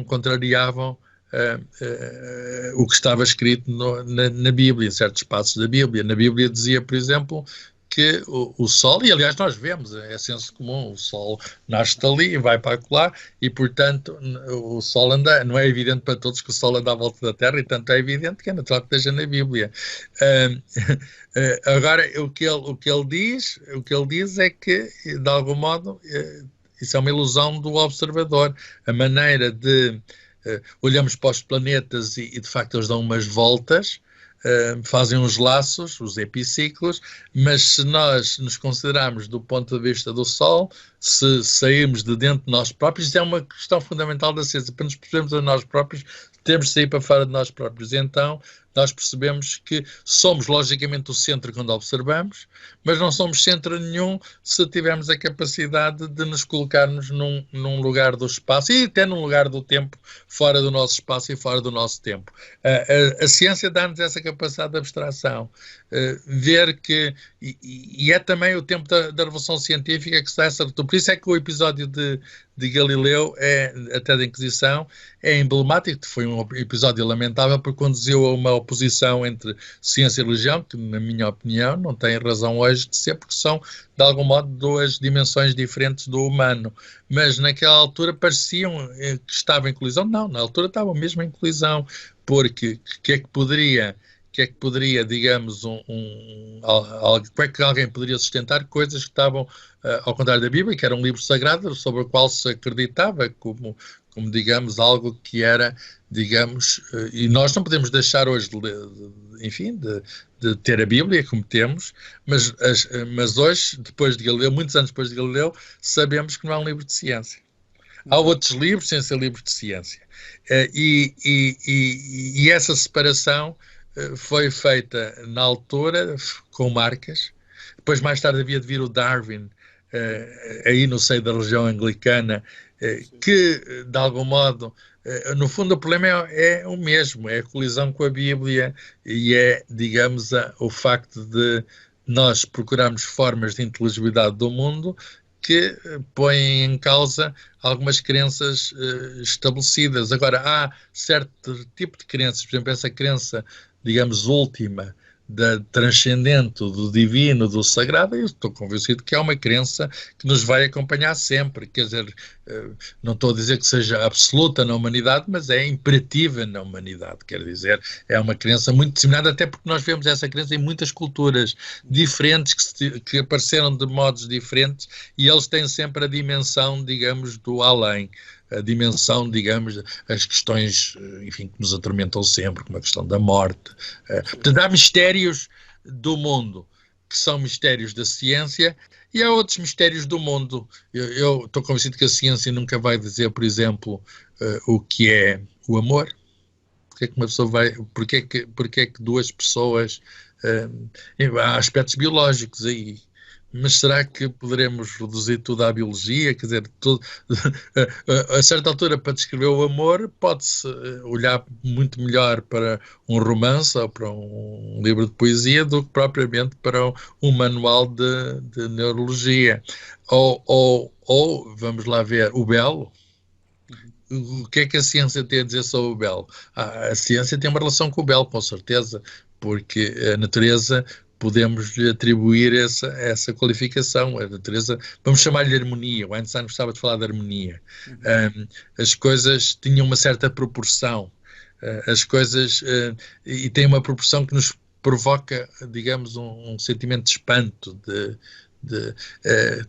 contrariavam o que estava escrito na Bíblia, em certos passos da Bíblia. Na Bíblia dizia, por exemplo, que o Sol, e aliás nós vemos, é senso comum, o Sol nasce ali e vai para acolá, e portanto o Sol anda, não é evidente para todos que o Sol anda à volta da Terra, e tanto é evidente que é natural que esteja na Bíblia. Agora, o que ele diz é que, de algum modo, isso é uma ilusão do observador. A maneira de olhamos para os planetas e de facto eles dão umas voltas, fazem uns laços, os epiciclos, mas se nós nos considerarmos do ponto de vista do Sol, se sairmos de dentro de nós próprios, isso é uma questão fundamental da ciência. Para nos percebermos a nós próprios, temos de sair para fora de nós próprios. Então, de nós percebemos que somos logicamente o centro quando observamos, mas não somos centro nenhum se tivermos a capacidade de nos colocarmos num lugar do espaço e até num lugar do tempo, fora do nosso espaço e fora do nosso tempo. A ciência dá-nos essa capacidade de abstração. Ver que, e é também o tempo da Revolução Científica que se dá essa ruptura. Por isso é que o episódio de Galileu, até da Inquisição, é emblemático. Foi um episódio lamentável porque conduziu a uma oposição entre ciência e religião, que, na minha opinião, não tem razão hoje de ser, porque são, de algum modo, duas dimensões diferentes do humano. Mas naquela altura pareciam que estavam em colisão. Não, na altura estavam mesmo em colisão, porque o que é que poderia, digamos, como é que alguém poderia sustentar coisas que estavam, ao contrário da Bíblia, que era um livro sagrado sobre o qual se acreditava como digamos, algo que era, digamos, e nós não podemos deixar hoje, enfim, de ter a Bíblia como temos, mas hoje, depois de Galileu, muitos anos depois de Galileu, sabemos que não é um livro de ciência. Há outros livros sem ser livros de ciência. E essa separação foi feita na altura com marcas. Depois, mais tarde, havia de vir o Darwin, aí no seio da religião anglicana, que, de algum modo, no fundo o problema é o mesmo, é a colisão com a Bíblia e é, digamos, o facto de nós procurarmos formas de inteligibilidade do mundo que põem em causa algumas crenças estabelecidas. Agora, há certo tipo de crenças, por exemplo, essa crença, digamos, última, da transcendente, do divino, do sagrado, eu estou convencido que é uma crença que nos vai acompanhar sempre. Quer dizer, não estou a dizer que seja absoluta na humanidade, mas é imperativa na humanidade. Quer dizer, é uma crença muito disseminada, até porque nós vemos essa crença em muitas culturas diferentes, que apareceram de modos diferentes, e eles têm sempre a dimensão, digamos, do além. A dimensão, digamos, as questões, enfim, que nos atormentam sempre, como a questão da morte. Portanto, há mistérios do mundo que são mistérios da ciência e há outros mistérios do mundo. Eu estou convencido que a ciência nunca vai dizer, por exemplo, o que é o amor. Porque é que uma pessoa vai... Porque é que duas pessoas... há aspectos biológicos aí. Mas será que poderemos reduzir tudo à biologia? Quer dizer, a certa altura, para descrever o amor, pode-se olhar muito melhor para um romance ou para um livro de poesia do que propriamente para um manual de neurologia. Ou, vamos lá ver, o belo. O que é que a ciência tem a dizer sobre o belo? A ciência tem uma relação com o belo, com certeza, porque a natureza... podemos lhe atribuir essa qualificação. A natureza, vamos chamar-lhe harmonia. O Einstein gostava de falar de harmonia. As coisas tinham uma certa proporção. As coisas... e tem uma proporção que nos provoca, digamos, um sentimento de espanto,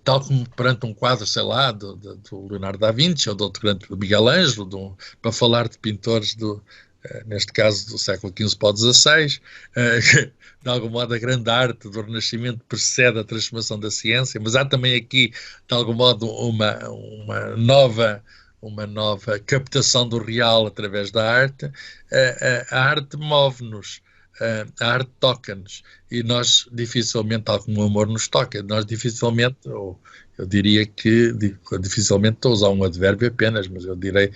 tal como perante um quadro, sei lá, do Leonardo da Vinci ou do outro grande Miguel Ângelo, para falar de pintores neste caso do século XV para o XVI, de algum modo a grande arte do Renascimento precede a transformação da ciência, mas há também aqui, de algum modo, uma nova captação do real através da arte. A arte move-nos, a arte toca-nos, e nós dificilmente, tal como o amor nos toca, nós dificilmente, ou eu diria que, dificilmente estou a usar um advérbio apenas, mas eu direi,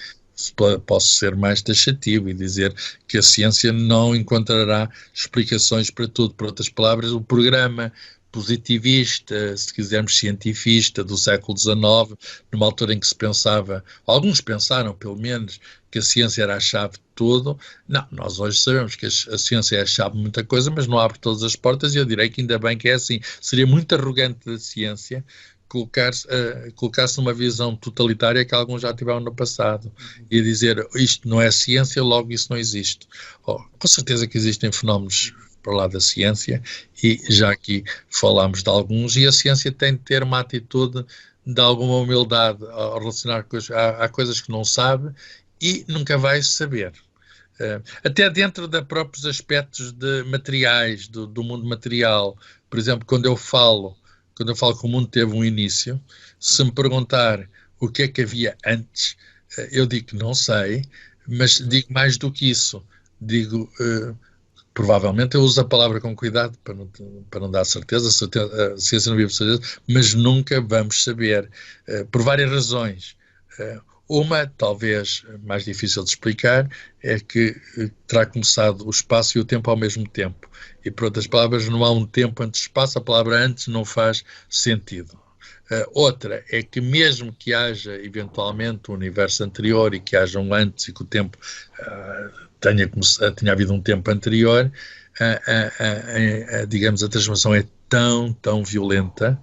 posso ser mais taxativo e dizer que a ciência não encontrará explicações para tudo. Por outras palavras, o programa positivista, se quisermos cientifista, do século XIX, numa altura em que se pensava, alguns pensaram pelo menos, que a ciência era a chave de tudo. Não, nós hoje sabemos que a ciência é a chave de muita coisa, mas não abre todas as portas, e eu direi que ainda bem que é assim. Seria muito arrogante da ciência colocar-se numa visão totalitária que alguns já tiveram no passado e dizer isto não é ciência, logo isso não existe. Com certeza que existem fenómenos para lá da ciência e já aqui falámos de alguns, e a ciência tem de ter uma atitude de alguma humildade ao relacionar há coisas que não sabe e nunca vai saber. Até dentro de próprios aspectos de materiais, do mundo material. Por exemplo, quando eu falo que o mundo teve um início, se me perguntar o que é que havia antes, eu digo que não sei, mas digo mais do que isso. Digo provavelmente eu uso a palavra com cuidado para não dar certeza, a ciência não vive de certeza, mas nunca vamos saber, por várias razões. Uma, talvez mais difícil de explicar, é que terá começado o espaço e o tempo ao mesmo tempo. E, por outras palavras, não há um tempo antes do espaço, a palavra antes não faz sentido. Outra é que mesmo que haja eventualmente um universo anterior e que haja um antes e que o tempo tenha havido um tempo anterior, digamos, a transformação é tão violenta,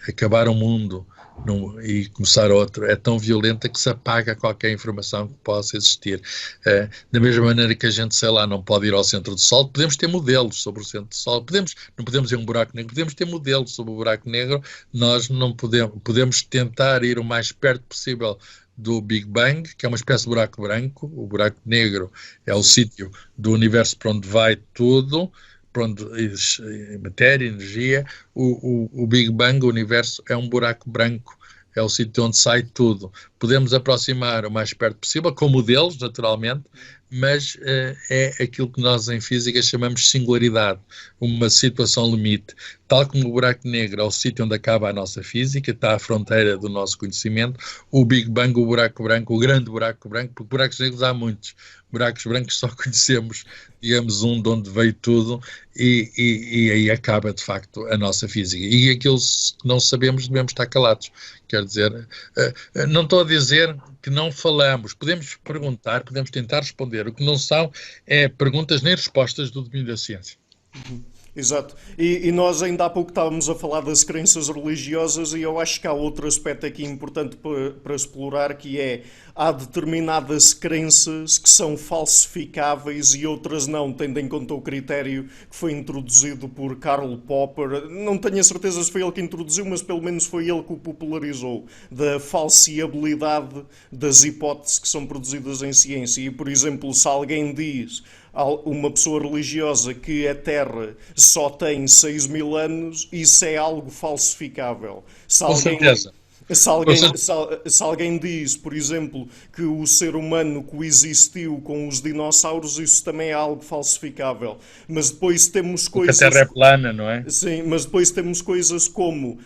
acabar o mundo e começar outro, é tão violenta que se apaga qualquer informação que possa existir. Da mesma maneira que a gente, sei lá, não pode ir ao centro do Sol, podemos ter modelos sobre o centro do Sol, não podemos ir a um buraco negro, podemos ter modelos sobre o buraco negro, nós não podemos tentar ir o mais perto possível do Big Bang, que é uma espécie de buraco branco. O buraco negro é o sítio do universo para onde vai tudo, pronto, matéria, energia. O Big Bang, o universo, é um buraco branco, é o sítio onde sai tudo. Podemos aproximar o mais perto possível, com modelos, naturalmente, mas é aquilo que nós em física chamamos de singularidade, uma situação limite. Tal como o buraco negro é o sítio onde acaba a nossa física, está à fronteira do nosso conhecimento, o Big Bang, o buraco branco, o grande buraco branco, porque buracos negros há muitos, buracos brancos só conhecemos, digamos, um de onde veio tudo, e aí acaba, de facto, a nossa física. E aquilo que não sabemos, devemos estar calados. Quer dizer, não estou a dizer que não falamos, podemos perguntar, podemos tentar responder. O que não são é perguntas nem respostas do domínio da ciência. Exato. E nós ainda há pouco estávamos a falar das crenças religiosas e eu acho que há outro aspecto aqui importante para explorar, que é, há determinadas crenças que são falsificáveis e outras não, tendo em conta o critério que foi introduzido por Karl Popper. Não tenho a certeza se foi ele que introduziu, mas pelo menos foi ele que o popularizou, da falseabilidade das hipóteses que são produzidas em ciência. E, por exemplo, se alguém diz, uma pessoa religiosa, que a Terra só tem 6.000 anos, isso é algo falsificável. Com certeza. Se alguém diz, por exemplo, que o ser humano coexistiu com os dinossauros, isso também é algo falsificável. Mas depois temos coisas... Porque a Terra é plana, não é? Sim, mas depois temos coisas como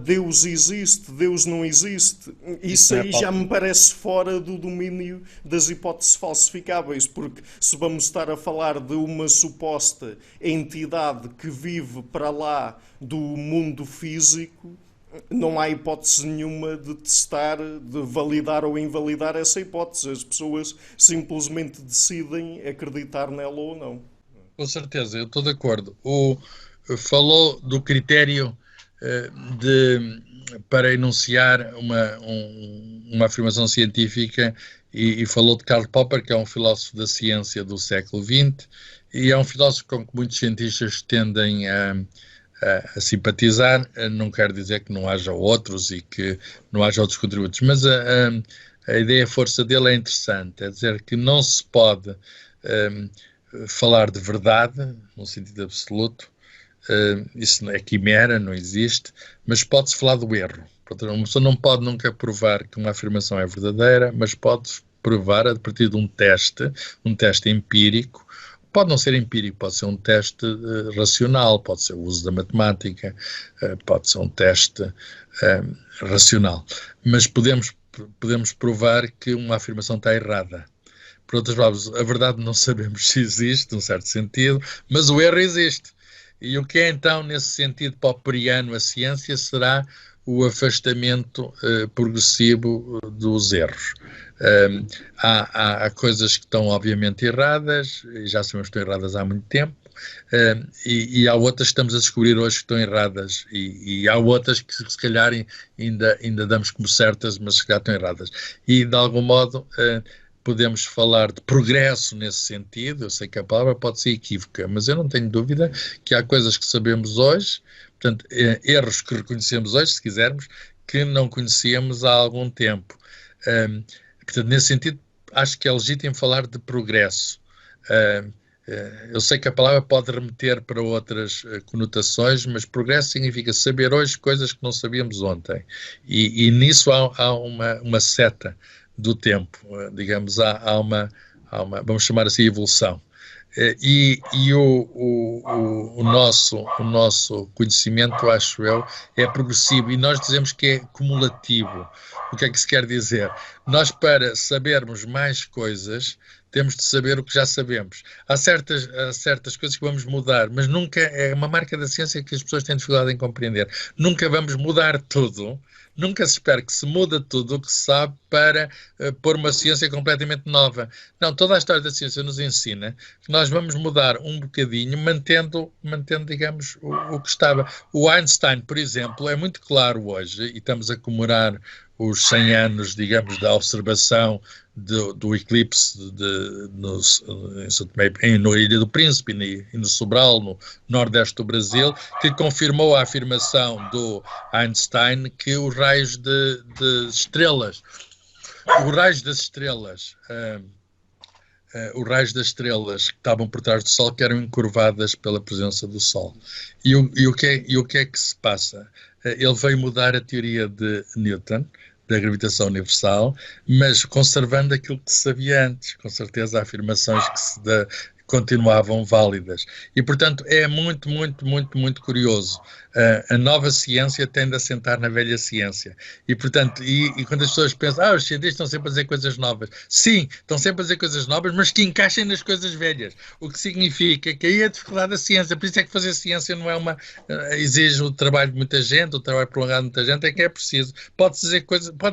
Deus existe, Deus não existe. Isso aí já me parece fora do domínio das hipóteses falsificáveis, porque se vamos estar a falar de uma suposta entidade que vive para lá do mundo físico, não há hipótese nenhuma de testar, de validar ou invalidar essa hipótese. As pessoas simplesmente decidem acreditar nela ou não. Com certeza, eu estou de acordo. Falou do critério para enunciar uma afirmação científica e falou de Karl Popper, que é um filósofo da ciência do século XX e é um filósofo com que muitos cientistas tendem a simpatizar. Não quer dizer que não haja outros e que não haja outros contributos, mas a ideia, a força dele é interessante, é dizer que não se pode falar de verdade, no sentido absoluto, isso é quimera, não existe, mas pode-se falar do erro. Portanto, uma pessoa não pode nunca provar que uma afirmação é verdadeira, mas pode provar a partir de um teste empírico. Pode não ser empírico, pode ser um teste racional, pode ser o uso da matemática, pode ser um teste racional. Mas podemos provar que uma afirmação está errada. Por outras palavras, a verdade não sabemos se existe, num certo sentido, mas o erro existe. E o que é então, nesse sentido popperiano, a ciência será o afastamento progressivo dos erros. Há coisas que estão obviamente erradas, e já sabemos que estão erradas há muito tempo, e há outras que estamos a descobrir hoje que estão erradas, e há outras que se calhar ainda damos como certas, mas se calhar estão erradas. E de algum modo podemos falar de progresso nesse sentido. Eu sei que a palavra pode ser equívoca, mas eu não tenho dúvida que há coisas que sabemos hoje, portanto, erros que reconhecemos hoje, se quisermos, que não conhecíamos há algum tempo. Portanto, nesse sentido, acho que é legítimo falar de progresso. Eu sei que a palavra pode remeter para outras conotações, mas progresso significa saber hoje coisas que não sabíamos ontem. E nisso há uma seta do tempo, digamos, há uma, vamos chamar assim, evolução. O nosso conhecimento, acho eu, é progressivo, e nós dizemos que é cumulativo. O que é que se quer dizer? Nós, para sabermos mais coisas, temos de saber o que já sabemos. Há certas coisas que vamos mudar, mas nunca, é uma marca da ciência que as pessoas têm dificuldade em compreender. Nunca vamos mudar tudo. Nunca se espera que se mude tudo o que se sabe para pôr uma ciência completamente nova. Não, toda a história da ciência nos ensina que nós vamos mudar um bocadinho, mantendo digamos, o que estava. O Einstein, por exemplo, é muito claro hoje, e estamos a comemorar os 100 anos, digamos, da observação do eclipse na Ilha do Príncipe e no Sobral, no nordeste do Brasil, que confirmou a afirmação do Einstein que os raios de estrelas, os raios das estrelas, os raios das estrelas que estavam por trás do Sol, que eram encurvadas pela presença do Sol. E o que é que se passa? Ele veio mudar a teoria de Newton, da gravitação universal, mas conservando aquilo que se sabia antes, com certeza afirmações que continuavam válidas. E, portanto, é muito, muito, muito, muito curioso. A nova ciência tende a sentar na velha ciência. E, portanto, e quando as pessoas pensam, os cientistas estão sempre a dizer coisas novas. Sim, estão sempre a dizer coisas novas, mas que encaixem nas coisas velhas. O que significa que aí é a dificuldade da ciência. Por isso é que fazer ciência não é exige o trabalho de muita gente, o trabalho prolongado de muita gente, é que é preciso. Pode-se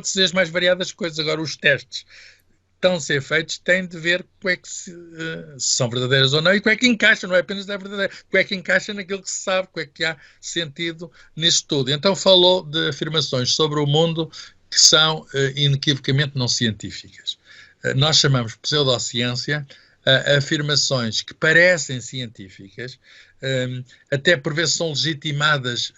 dizer as mais variadas coisas. Agora, os testes estão a ser feitos, têm de ver como é que se são verdadeiras ou não, e como é que encaixa, não é apenas é verdadeira, como é que encaixa naquilo que se sabe, como é que há sentido nisso tudo. Então falou de afirmações sobre o mundo que são inequivocamente não científicas. Nós chamamos pseudociência afirmações que parecem científicas, até por vezes são legitimadas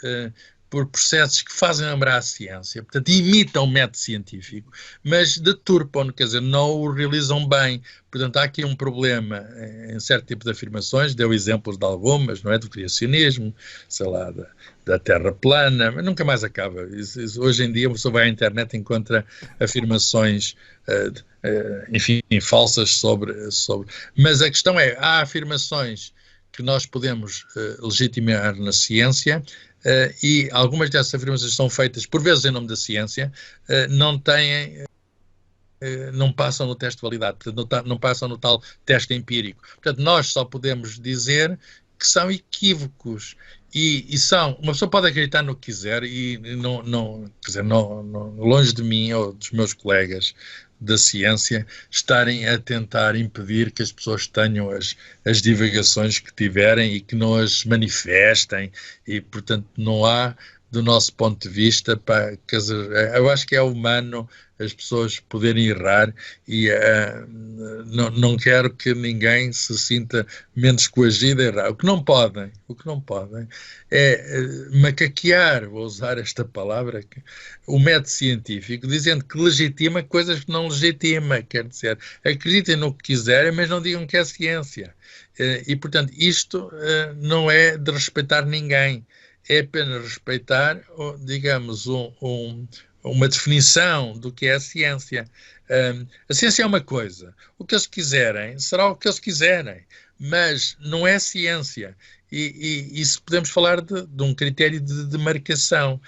por processos que fazem lembrar a ciência, portanto, imitam o método científico, mas deturpam-no, quer dizer, não o realizam bem. Portanto, há aqui um problema em certo tipo de afirmações, deu exemplos de algumas, não é? Do criacionismo, sei lá, da Terra plana, mas nunca mais acaba. Hoje em dia, uma pessoa vai à internet e encontra afirmações, enfim, falsas sobre... Mas a questão é, há afirmações que nós podemos legitimar na ciência, e algumas dessas afirmações são feitas por vezes em nome da ciência, não passam no teste de validade, portanto, não passam no tal teste empírico. Portanto, nós só podemos dizer que são equívocos e são, uma pessoa pode acreditar no que quiser e longe de mim ou dos meus colegas da ciência estarem a tentar impedir que as pessoas tenham as divagações que tiverem e que não as manifestem, e portanto não há, do nosso ponto de vista, eu acho que é humano as pessoas poderem errar e não quero que ninguém se sinta menos coagido a errar. O que não podem é macaquear, vou usar esta palavra, o método científico, dizendo que legitima coisas que não legitima, quer dizer, acreditem no que quiserem, mas não digam que é ciência. E, portanto, isto não é de respeitar ninguém, é apenas respeitar, digamos, uma definição do que é a ciência. A ciência é uma coisa. O que eles quiserem será o que eles quiserem, mas não é ciência. E se podemos falar de um critério de demarcação.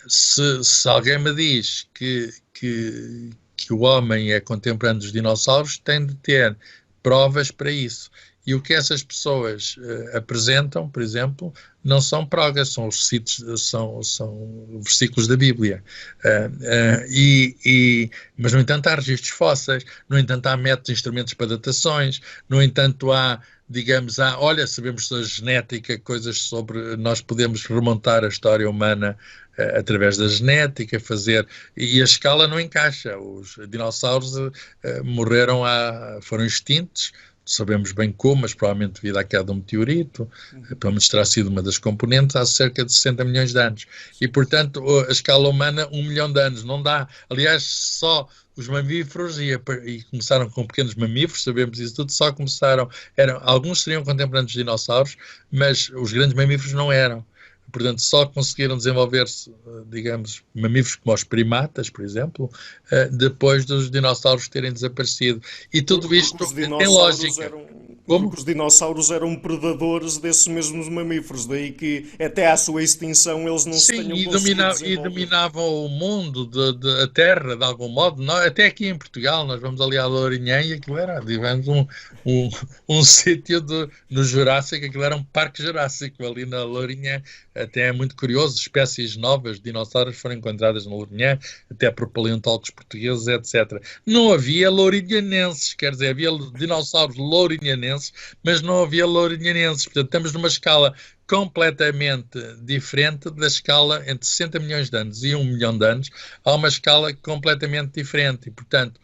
Se alguém me diz que o homem é contemporâneo dos dinossauros, tem de ter provas para isso. E o que essas pessoas apresentam, por exemplo, não são provas, são os são versículos da Bíblia. Mas, no entanto, há registros fósseis, no entanto, há métodos, instrumentos para datações, no entanto, sabemos da genética, coisas sobre, nós podemos remontar a história humana através da genética, e a escala não encaixa. Os dinossauros foram extintos, sabemos bem como, mas provavelmente devido à queda de um meteorito, pelo menos terá sido uma das componentes, há cerca de 60 milhões de anos. E, portanto, a escala humana, 1 milhão de anos, não dá. Aliás, só os mamíferos, e começaram com pequenos mamíferos, sabemos isso tudo, só começaram, alguns seriam contemporâneos dos dinossauros, mas os grandes mamíferos não eram. portanto, só conseguiram desenvolver-se, digamos, mamíferos como os primatas, por exemplo, depois dos dinossauros terem desaparecido. E tudo isto tem lógica. Porque os dinossauros eram predadores desses mesmos mamíferos, daí que até à sua extinção eles não se tenham conseguido desenvolver. E dominavam o mundo, a terra, de algum modo. Até aqui em Portugal, nós vamos ali à Lourinhã e aquilo era, digamos, um sítio no Jurássico, aquilo era um parque jurássico ali na Lourinhã. Até é muito curioso, espécies novas de dinossauros foram encontradas na Lourinhã, até por paleontólogos portugueses, etc. Não havia lourinhanenses, quer dizer, havia dinossauros lourinhanenses, mas não havia lourinhanenses. Portanto, estamos numa escala completamente diferente da escala entre 60 milhões de anos e 1 milhão de anos. Há uma escala completamente diferente e, portanto,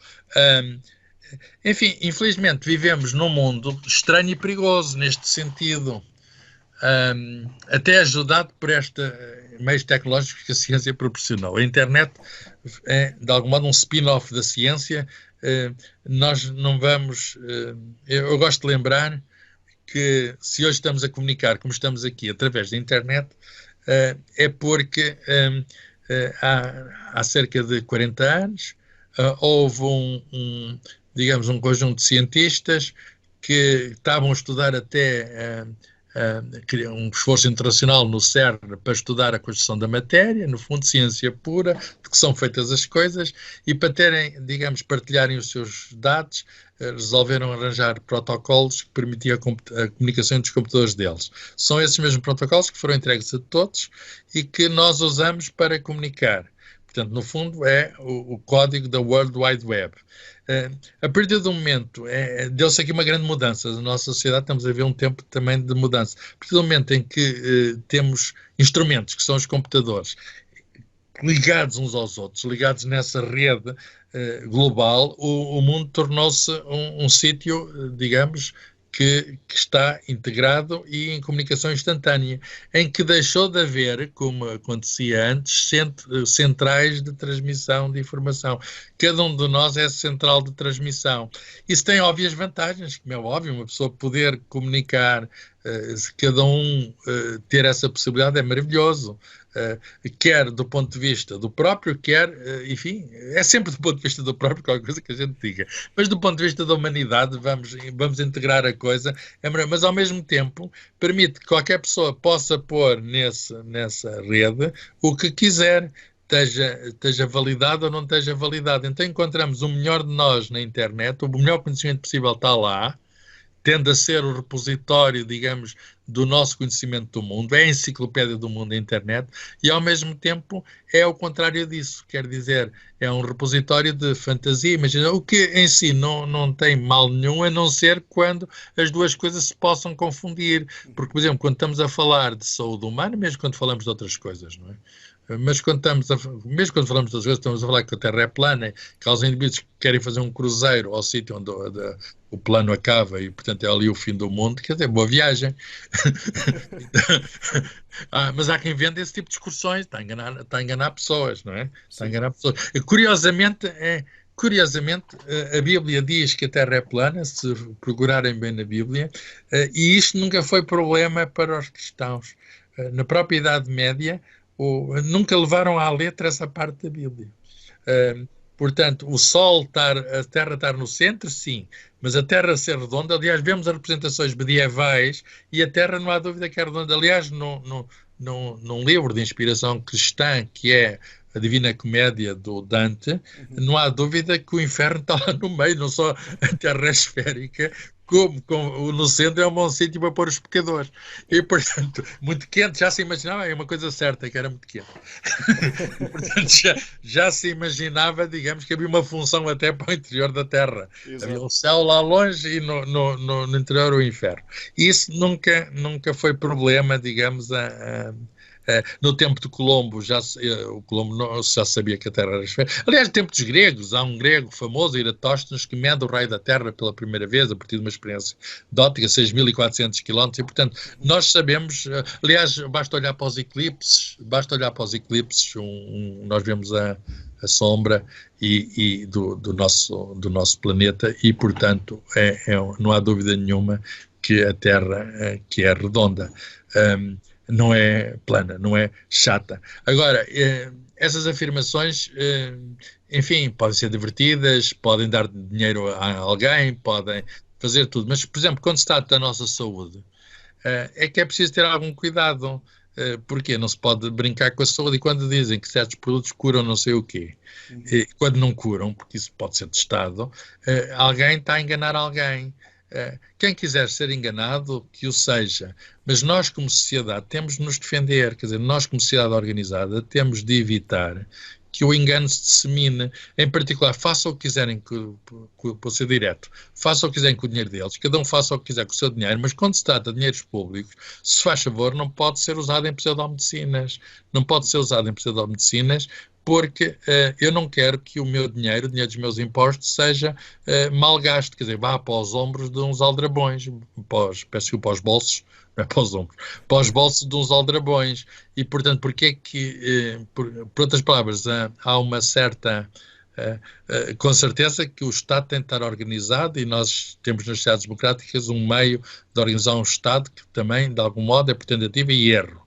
enfim, infelizmente vivemos num mundo estranho e perigoso neste sentido. Até ajudado por estes meios tecnológicos que a ciência proporcionou. A internet é, de algum modo, um spin-off da ciência. Nós não vamos... eu gosto de lembrar que se hoje estamos a comunicar como estamos aqui através da internet, é porque há cerca de 40 anos houve digamos, um conjunto de cientistas que estavam a estudar até... um esforço internacional no CERN para estudar a construção da matéria, no fundo ciência pura, de que são feitas as coisas, e para terem, digamos, partilharem os seus dados, resolveram arranjar protocolos que permitiam a comunicação entre os computadores deles. São esses mesmos protocolos que foram entregues a todos e que nós usamos para comunicar. Portanto, no fundo, é o código da World Wide Web. A partir do momento, deu-se aqui uma grande mudança. Na nossa sociedade estamos a ver um tempo também de mudança. A partir do momento em que temos instrumentos, que são os computadores, ligados uns aos outros, ligados nessa rede global, o mundo tornou-se um sítio, digamos, que está integrado e em comunicação instantânea, em que deixou de haver, como acontecia antes, centrais de transmissão de informação. Cada um de nós é central de transmissão. Isso tem óbvias vantagens, como é óbvio, uma pessoa poder comunicar, cada um ter essa possibilidade é maravilhoso. Quer do ponto de vista do próprio, quer, enfim, é sempre do ponto de vista do próprio, qualquer coisa que a gente diga, mas do ponto de vista da humanidade, vamos integrar a coisa, mas ao mesmo tempo permite que qualquer pessoa possa pôr nessa rede o que quiser, esteja validado ou não esteja validado. Então encontramos o melhor de nós na internet, o melhor conhecimento possível está lá, tende a ser o repositório, digamos, do nosso conhecimento do mundo, é a enciclopédia do mundo, a internet, e ao mesmo tempo é o contrário disso, quer dizer, é um repositório de fantasia, imagina, o que em si não tem mal nenhum, a não ser quando as duas coisas se possam confundir, porque, por exemplo, quando estamos a falar de saúde humana, mesmo quando falamos de outras coisas, não é? Mas mesmo quando falamos das coisas, estamos a falar que a Terra é plana, que há os indivíduos que querem fazer um cruzeiro ao sítio onde o plano acaba e, portanto, é ali o fim do mundo, quer dizer, boa viagem. Mas há quem venda esse tipo de excursões, está a enganar pessoas, não é? Está a enganar pessoas. Curiosamente, a Bíblia diz que a Terra é plana, se procurarem bem na Bíblia, e isto nunca foi problema para os cristãos. Na própria Idade Média, nunca levaram à letra essa parte da Bíblia. Portanto, a Terra estar no centro, sim, mas a Terra ser redonda, aliás, vemos as representações medievais e a Terra não há dúvida que é redonda. Aliás, num livro de inspiração cristã, que é a Divina Comédia do Dante, não há dúvida que o inferno está lá no meio, não só a Terra é esférica, como no centro é um bom sítio para pôr os pecadores. E, portanto, muito quente, já se imaginava, é uma coisa certa, que era muito quente. Portanto, já se imaginava, digamos, que havia uma função até para o interior da Terra. Exato. Havia o céu lá longe e no interior o inferno. E isso nunca foi problema, digamos, no tempo de Colombo, o Colombo já sabia que a Terra era esférica. Aliás, no tempo dos gregos, há um grego famoso, Eratóstenes, que mede o raio da Terra pela primeira vez, a partir de uma experiência de óptica, 6.400 km, e, portanto, nós sabemos, aliás, basta olhar para os eclipses, nós vemos a sombra do nosso planeta e, portanto, não há dúvida nenhuma que a Terra que é redonda. não é plana, não é chata. Agora, essas afirmações, enfim, podem ser divertidas, podem dar dinheiro a alguém, podem fazer tudo, mas, por exemplo, quando se trata da nossa saúde, é que é preciso ter algum cuidado. Porque não se pode brincar com a saúde, e quando dizem que certos produtos curam não sei o quê, quando não curam, porque isso pode ser testado, alguém está a enganar alguém. Quem quiser ser enganado, que o seja, mas nós como sociedade temos de nos defender, quer dizer, nós como sociedade organizada temos de evitar que o engano se dissemine. Em particular, façam o que quiserem, por ser direto, façam o que quiserem com o dinheiro deles, cada um faça o que quiser com o seu dinheiro, mas quando se trata de dinheiros públicos, se faz favor, não pode ser usado em pseudomedicinas. Não pode ser usado em pseudomedicinas, porque eu não quero que o meu dinheiro, o dinheiro dos meus impostos, seja mal gasto, quer dizer, vá para os ombros de uns aldrabões, peço para os bolsos, não é para os ombros, para os bolsos de uns aldrabões. E, portanto, porque é que, por outras palavras, há uma certa... com certeza que o Estado tem de estar organizado, e nós temos nas sociedades democráticas um meio de organizar um Estado que também, de algum modo, é por tentativa e erro.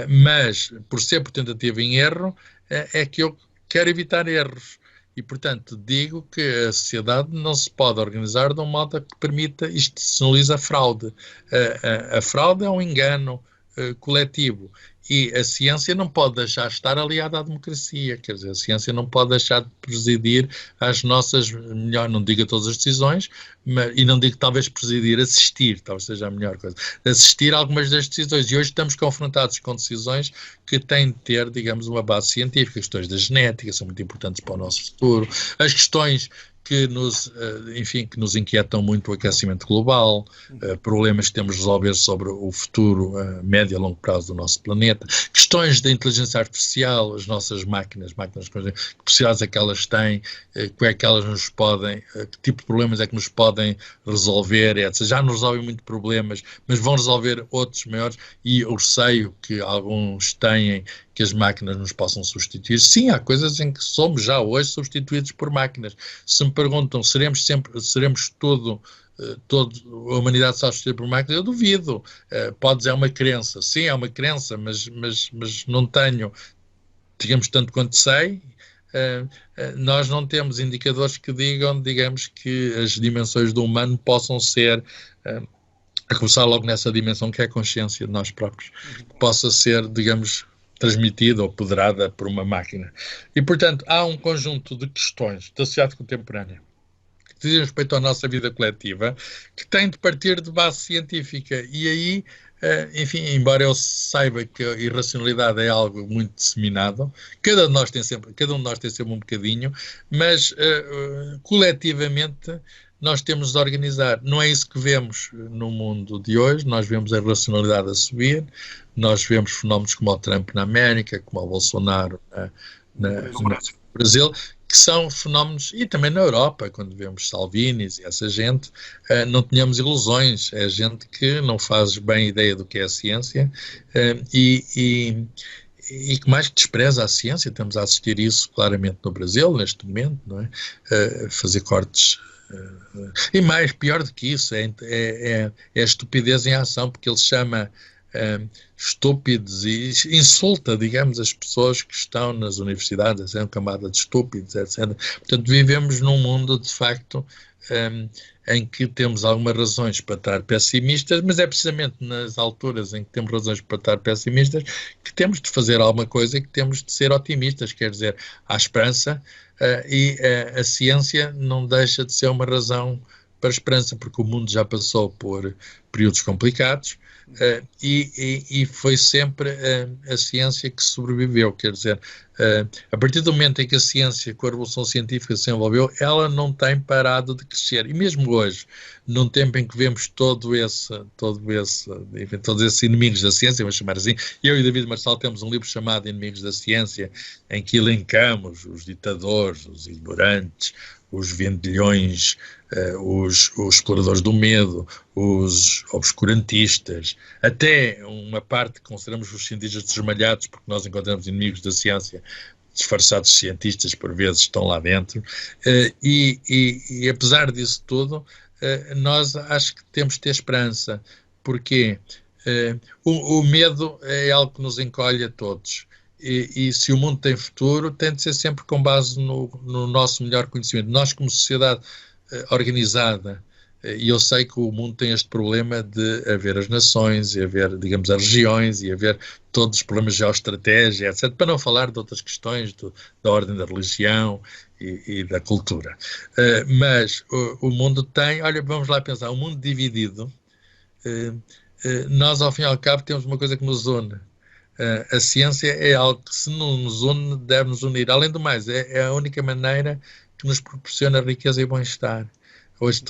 Mas, por ser por tentativa e erro, é que eu quero evitar erros. E, portanto, digo que a sociedade não se pode organizar de um modo que permita institucionalizar a fraude. A fraude é um engano coletivo. E a ciência não pode deixar de estar aliada à democracia, quer dizer, a ciência não pode deixar de presidir às nossas, melhor, não digo a todas as decisões, e não digo talvez presidir, assistir, talvez seja a melhor coisa, assistir a algumas das decisões. E hoje estamos confrontados com decisões que têm de ter, digamos, uma base científica. As questões da genética são muito importantes para o nosso futuro, as questões que nos, enfim, que nos inquietam muito, o aquecimento global, problemas que temos de resolver sobre o futuro médio e a longo prazo do nosso planeta, questões da inteligência artificial, as nossas máquinas, que possibilidades é que elas têm, como é que elas nos podem, que tipo de problemas é que nos podem resolver, etc. Já nos resolvem muito problemas, mas vão resolver outros maiores, e o receio que alguns têm que as máquinas nos possam substituir. Sim, há coisas em que somos já hoje substituídos por máquinas. Se me perguntam, seremos toda a humanidade só substituída por máquinas, eu duvido. Pode dizer, é uma crença. Sim, é uma crença, mas não tenho, digamos, tanto quanto sei. Nós não temos indicadores que digam, digamos, que as dimensões do humano possam ser... a começar logo nessa dimensão que é a consciência de nós próprios, que possa ser, digamos, transmitida ou apoderada por uma máquina. E, portanto, há um conjunto de questões da sociedade contemporânea que dizem respeito à nossa vida coletiva, que têm de partir de base científica. E aí, enfim, embora eu saiba que a irracionalidade é algo muito disseminado, cada um de nós tem sempre um bocadinho, mas coletivamente nós temos de organizar. Não é isso que vemos no mundo de hoje. Nós vemos a racionalidade a subir, nós vemos fenómenos como o Trump na América, como o Bolsonaro no Brasil, que são fenómenos, e também na Europa, quando vemos Salvinis e essa gente, não tenhamos ilusões. É gente que não faz bem ideia do que é a ciência e que mais que despreza a ciência. Estamos a assistir isso claramente no Brasil, neste momento, não é? Fazer cortes... E mais, pior do que isso, é a estupidez em ação, porque ele chama estúpidos e insulta, digamos, as pessoas que estão nas universidades, é uma camada de estúpidos, etc. Portanto, vivemos num mundo, de facto, em que temos algumas razões para estar pessimistas, mas é precisamente nas alturas em que temos razões para estar pessimistas que temos de fazer alguma coisa e que temos de ser otimistas, quer dizer, há esperança, e a ciência não deixa de ser uma razão para a esperança, porque o mundo já passou por períodos complicados, e foi sempre a ciência que sobreviveu. Quer dizer, a partir do momento em que a ciência, com a revolução científica, se envolveu, ela não tem parado de crescer. E mesmo hoje, num tempo em que vemos todos esses inimigos da ciência, vamos chamar assim, eu e David Marçal temos um livro chamado Inimigos da Ciência, em que elencamos os ditadores, os ignorantes, os vendilhões, os exploradores do medo, os obscurantistas, até uma parte que consideramos os cientistas desmalhados, porque nós encontramos inimigos da ciência disfarçados de cientistas, por vezes estão lá dentro, e apesar disso tudo, nós acho que temos de ter esperança. Porquê? O medo é algo que nos encolhe a todos. E se o mundo tem futuro, tem de ser sempre com base no nosso melhor conhecimento. Nós, como sociedade organizada, e eu sei que o mundo tem este problema de haver as nações, e haver, digamos, as regiões, e haver todos os problemas de geoestratégia, etc., para não falar de outras questões da ordem da religião e da cultura. Mas o mundo tem, olha, vamos lá pensar, o mundo dividido, nós, ao fim e ao cabo, temos uma coisa que nos une. A ciência é algo que, se não nos une, deve nos unir. Além do mais, é a única maneira que nos proporciona riqueza e bem-estar. Hoje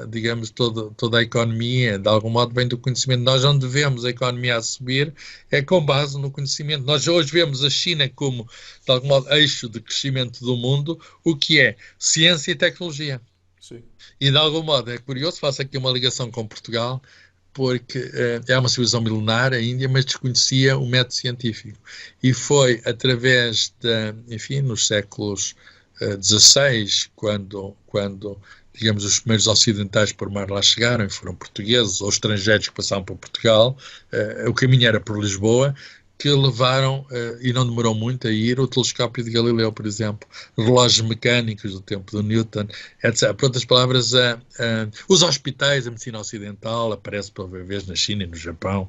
digamos, toda a economia, de algum modo, vem do conhecimento. Nós não devemos a economia a subir, é com base no conhecimento. Nós hoje vemos a China como, de algum modo, eixo de crescimento do mundo, o que é ciência e tecnologia. Sim. E, de algum modo, é curioso, faço aqui uma ligação com Portugal, porque é uma civilização milenar, a Índia, mas desconhecia o método científico. E foi através enfim, nos séculos XVI, quando digamos, os primeiros ocidentais por mar lá chegaram, e foram portugueses ou estrangeiros que passavam por Portugal, o caminho era por Lisboa, que levaram, e não demorou muito a ir, o telescópio de Galileu, por exemplo, relógios mecânicos do tempo do Newton, etc. Por outras palavras, os hospitais, a medicina ocidental, aparece pela vez na China e no Japão,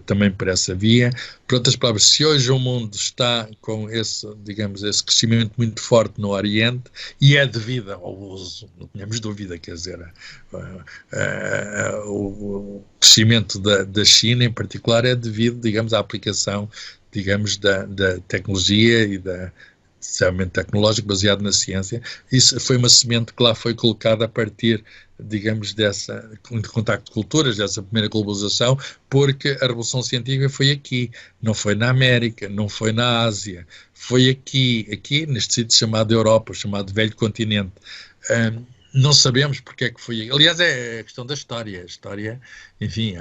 também por essa via. Por outras palavras, se hoje o mundo está com esse crescimento muito forte no Oriente, e é devido ao uso, não tenhamos dúvida, quer dizer, o crescimento da China, em particular, é devido, digamos, à aplicação, digamos, da tecnologia e da desenvolvimento tecnológico baseado na ciência. Isso foi uma semente que lá foi colocada a partir, digamos, de contacto de culturas, dessa primeira globalização, porque a Revolução Científica foi aqui, não foi na América, não foi na Ásia, foi aqui neste sítio chamado Europa, chamado Velho Continente. Não sabemos porque é que foi. Aliás, é a questão da história. A história, enfim,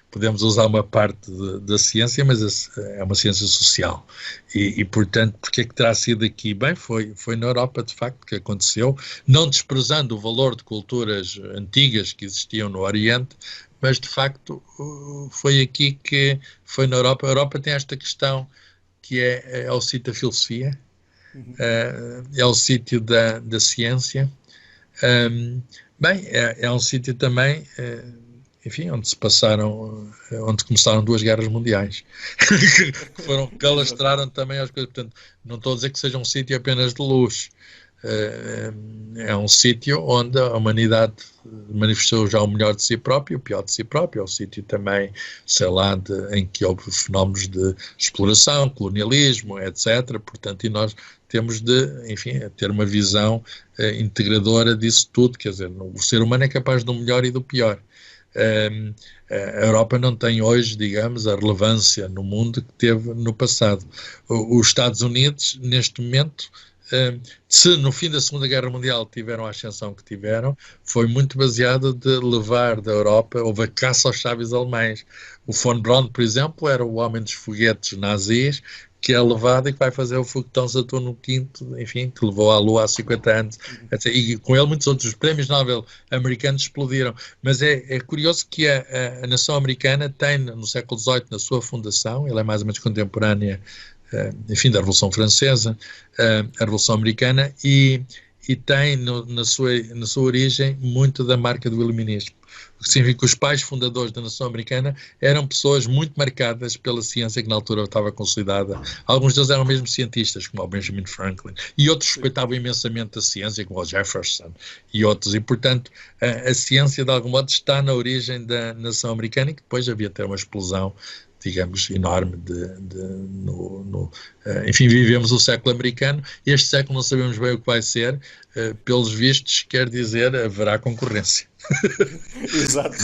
podemos usar uma parte da ciência, mas é uma ciência social. E, portanto, porque é que terá sido aqui? Bem, foi na Europa, de facto, que aconteceu, não desprezando o valor de culturas antigas que existiam no Oriente, mas, de facto, foi aqui que foi na Europa. A Europa tem esta questão que é o sítio da filosofia, é o sítio da ciência. Bem, é um sítio também, enfim, onde começaram duas guerras mundiais, que alastraram também as coisas. Portanto, não estou a dizer que seja um sítio apenas de luz. É um sítio onde a humanidade manifestou já o melhor de si próprio e o pior de si próprio. É um sítio também, sei lá, em que houve fenómenos de exploração, colonialismo, etc. Portanto, e nós temos de, enfim, ter uma visão integradora disso tudo. Quer dizer, o ser humano é capaz do melhor e do pior. A Europa não tem hoje, digamos, a relevância no mundo que teve no passado. Os Estados Unidos, neste momento, se no fim da Segunda Guerra Mundial tiveram a ascensão que tiveram, foi muito baseado de levar da Europa, houve a caça aos sábios alemães. O von Braun, por exemplo, era o homem dos foguetes nazis, que é levado e que vai fazer o foguetão Saturno V, enfim, que levou à Lua há 50 anos, etc. E com ele muitos outros prémios Nobel americanos explodiram. Mas é curioso que a nação americana tem, no século XVIII, na sua fundação, ela é mais ou menos contemporânea, enfim, da Revolução Francesa, a Revolução Americana, e tem na sua origem muito da marca do iluminismo. O que significa que os pais fundadores da nação americana eram pessoas muito marcadas pela ciência que na altura estava consolidada. Alguns deles eram mesmo cientistas, como o Benjamin Franklin, e outros respeitavam imensamente a ciência, como o Jefferson e outros. E, portanto, a ciência, de algum modo, está na origem da nação americana, e que depois havia até uma explosão, digamos, enorme enfim, vivemos o século americano. Este século não sabemos bem o que vai ser, pelos vistos, quer dizer, haverá concorrência. Exato.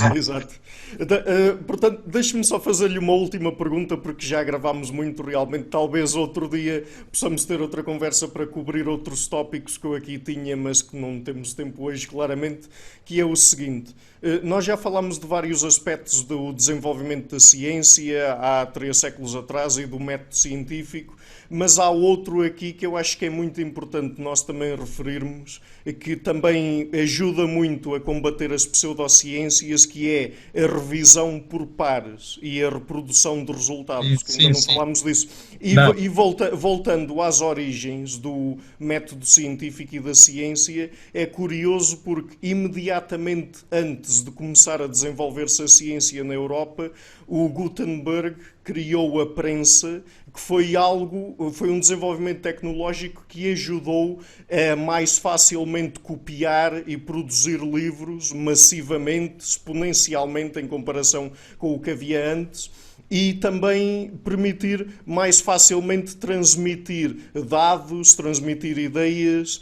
Portanto, deixe-me só fazer-lhe uma última pergunta, porque já gravámos muito realmente. Talvez outro dia possamos ter outra conversa para cobrir outros tópicos que eu aqui tinha, mas que não temos tempo hoje, claramente, que é o seguinte. Nós já falámos de vários aspectos do desenvolvimento da ciência há 3 séculos atrás e do método científico, mas há outro aqui que eu acho que é muito importante nós também referirmos, que também ajuda muito a combater as pseudociências, que é a revisão por pares e a reprodução de resultados, que ainda Sim, não sim. falámos disso. Não. Voltando às origens do método científico e da ciência, é curioso porque imediatamente antes de começar a desenvolver-se a ciência na Europa, o Gutenberg criou a prensa, que foi um desenvolvimento tecnológico que ajudou a mais facilmente copiar e produzir livros massivamente, exponencialmente em comparação com o que havia antes, e também permitir mais facilmente transmitir dados, transmitir ideias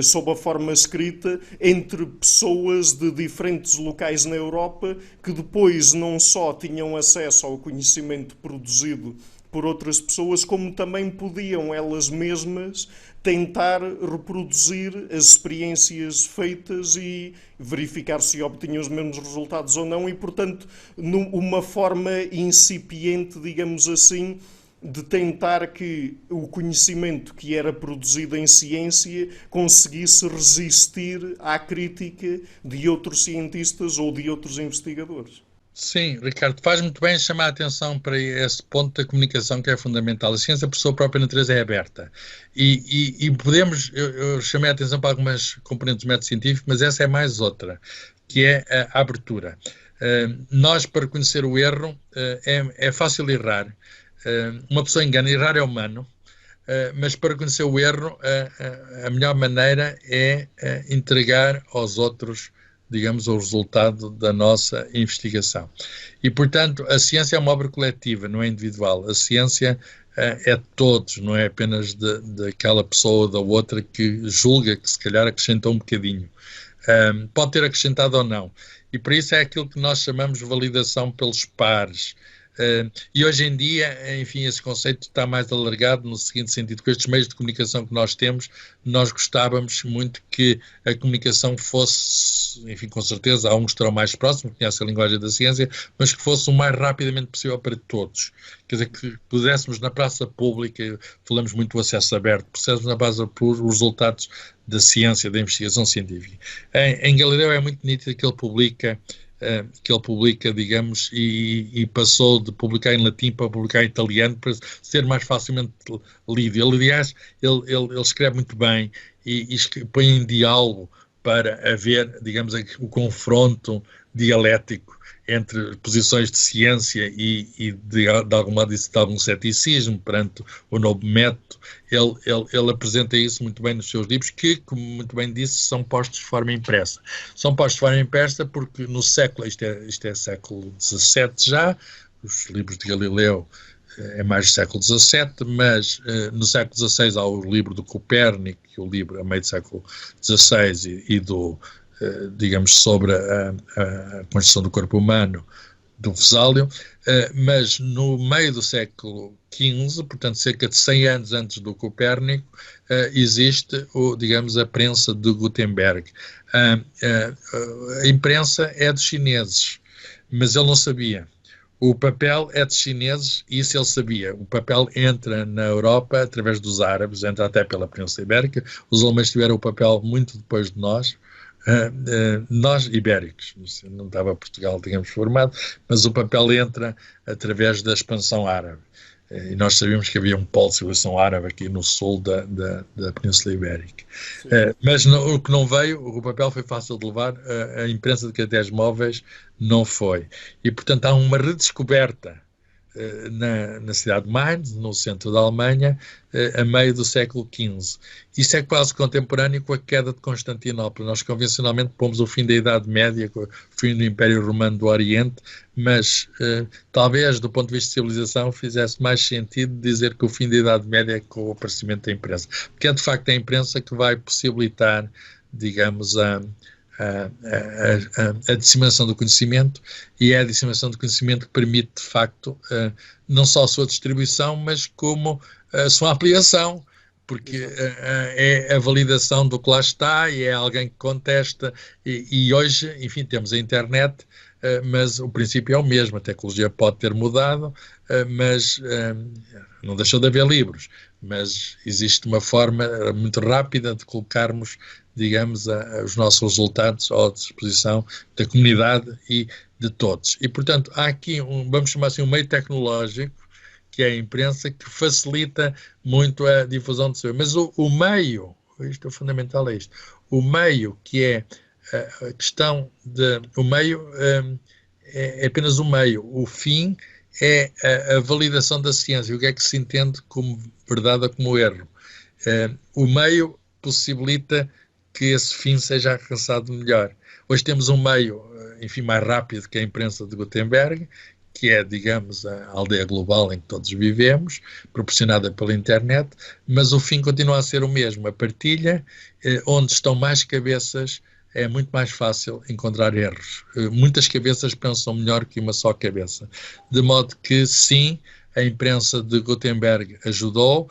sob a forma escrita entre pessoas de diferentes locais na Europa, que depois não só tinham acesso ao conhecimento produzido por outras pessoas, como também podiam elas mesmas tentar reproduzir as experiências feitas e verificar se obtinham os mesmos resultados ou não, e portanto uma forma incipiente, digamos assim, de tentar que o conhecimento que era produzido em ciência conseguisse resistir à crítica de outros cientistas ou de outros investigadores. Sim, Ricardo, faz muito bem chamar a atenção para esse ponto da comunicação que é fundamental. A ciência, por sua própria natureza, é aberta. E podemos, eu chamei a atenção para algumas componentes do método científico, mas essa é mais outra, que é a abertura. Nós, para conhecer o erro, é fácil errar. Uma pessoa engana, errar é humano. Mas para conhecer o erro, a melhor maneira é entregar aos outros, digamos, o resultado da nossa investigação. E, portanto, a ciência é uma obra coletiva, não é individual. A ciência é de todos, não é apenas daquela pessoa ou da outra que julga que se calhar acrescentou um bocadinho. Pode ter acrescentado ou não. E por isso é aquilo que nós chamamos de validação pelos pares. E hoje em dia, enfim, esse conceito está mais alargado no seguinte sentido: com estes meios de comunicação que nós temos, nós gostávamos muito que a comunicação fosse, enfim, com certeza há uns que estarão mais próximos, que conhecem a linguagem da ciência, mas que fosse o mais rapidamente possível para todos. Quer dizer, que pudéssemos na praça pública, falamos muito do acesso aberto, pudéssemos na praça pública os resultados da ciência, da investigação científica. Em Galileu é muito nítido que ele publica, digamos, e passou de publicar em latim para publicar em italiano para ser mais facilmente lido. Ele, aliás, ele escreve muito bem e põe em diálogo para haver, digamos, o confronto dialético entre posições de ciência e de algum modo, de algum ceticismo perante o novo método. Ele apresenta isso muito bem nos seus livros, que, como muito bem disse, são postos de forma impressa. São postos de forma impressa porque no século, isto é século XVII já, os livros de Galileu é mais do século XVII, mas no século XVI há o livro do Copérnico, o livro a meio do século XVI e do, digamos, sobre a construção do corpo humano, do Vesálio, mas no meio do século XV, portanto cerca de 100 anos antes do Copérnico, existe, digamos, a prensa de Gutenberg. A imprensa é dos chineses, mas ele não sabia. O papel é dos chineses, e isso ele sabia. O papel entra na Europa através dos árabes, entra até pela Península Ibérica. Os alemães tiveram o papel muito depois de nós. Nós ibéricos, não estava Portugal, digamos, formado, mas o papel entra através da expansão árabe, e nós sabíamos que havia um polo de civilização árabe aqui no sul da Península Ibérica. Mas o que não veio, o papel foi fácil de levar, a imprensa de caracteres móveis não foi, e portanto há uma redescoberta na cidade de Mainz, no centro da Alemanha, a meio do século XV. Isso é quase contemporâneo com a queda de Constantinopla. Nós convencionalmente pomos o fim da Idade Média, com o fim do Império Romano do Oriente, mas talvez do ponto de vista de civilização fizesse mais sentido dizer que o fim da Idade Média é com o aparecimento da imprensa, porque é de facto a imprensa que vai possibilitar, digamos, a disseminação do conhecimento, e é a disseminação do conhecimento que permite, de facto, não só a sua distribuição, mas como a sua ampliação, porque é a validação do que lá está, e é alguém que contesta, e hoje, enfim, temos a internet, mas o princípio é o mesmo. A tecnologia pode ter mudado, mas não deixou de haver livros, mas existe uma forma muito rápida de colocarmos, digamos, os nossos resultados à disposição da comunidade e de todos. E, portanto, há aqui, vamos chamar assim, um meio tecnológico, que é a imprensa, que facilita muito a difusão de saber. Mas o meio, isto é fundamental, é isto, o meio que é a questão de... O meio é apenas o meio. O fim é a validação da ciência, o que é que se entende como verdade ou como erro. O meio possibilita que esse fim seja alcançado melhor. Hoje temos um meio, enfim, mais rápido que a imprensa de Gutenberg, que é, digamos, a aldeia global em que todos vivemos, proporcionada pela internet, mas o fim continua a ser o mesmo. A partilha, onde estão mais cabeças, é muito mais fácil encontrar erros. Muitas cabeças pensam melhor que uma só cabeça. De modo que, sim, a imprensa de Gutenberg ajudou.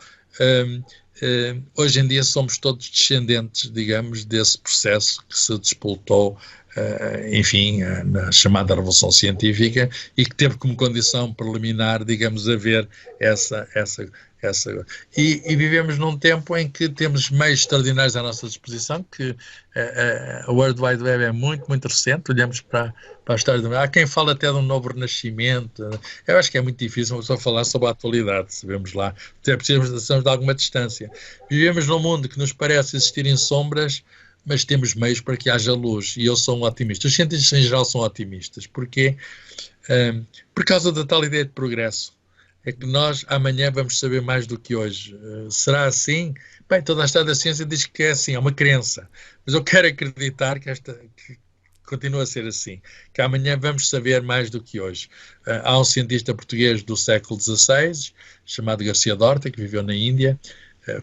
Hoje em dia somos todos descendentes, digamos, desse processo que se despoltou, enfim, na chamada Revolução Científica, e que teve como condição preliminar, digamos, haver essa e vivemos num tempo em que temos meios extraordinários à nossa disposição, que a World Wide Web é muito, muito recente. Olhamos para a história do... Há quem fala até de um novo renascimento. Eu acho que é muito difícil uma pessoa falar sobre a atualidade, sabemos lá. Precisamos de alguma distância. Vivemos num mundo que nos parece existir em sombras, mas temos meios para que haja luz, e eu sou um otimista. Os cientistas em geral são otimistas. Porquê? Por causa da tal ideia de progresso. É que nós amanhã vamos saber mais do que hoje. Será assim? Bem, toda a história da ciência diz que é assim, é uma crença. Mas eu quero acreditar que continua a ser assim, que amanhã vamos saber mais do que hoje. Há um cientista português do século XVI, chamado Garcia Dorta, que viveu na Índia,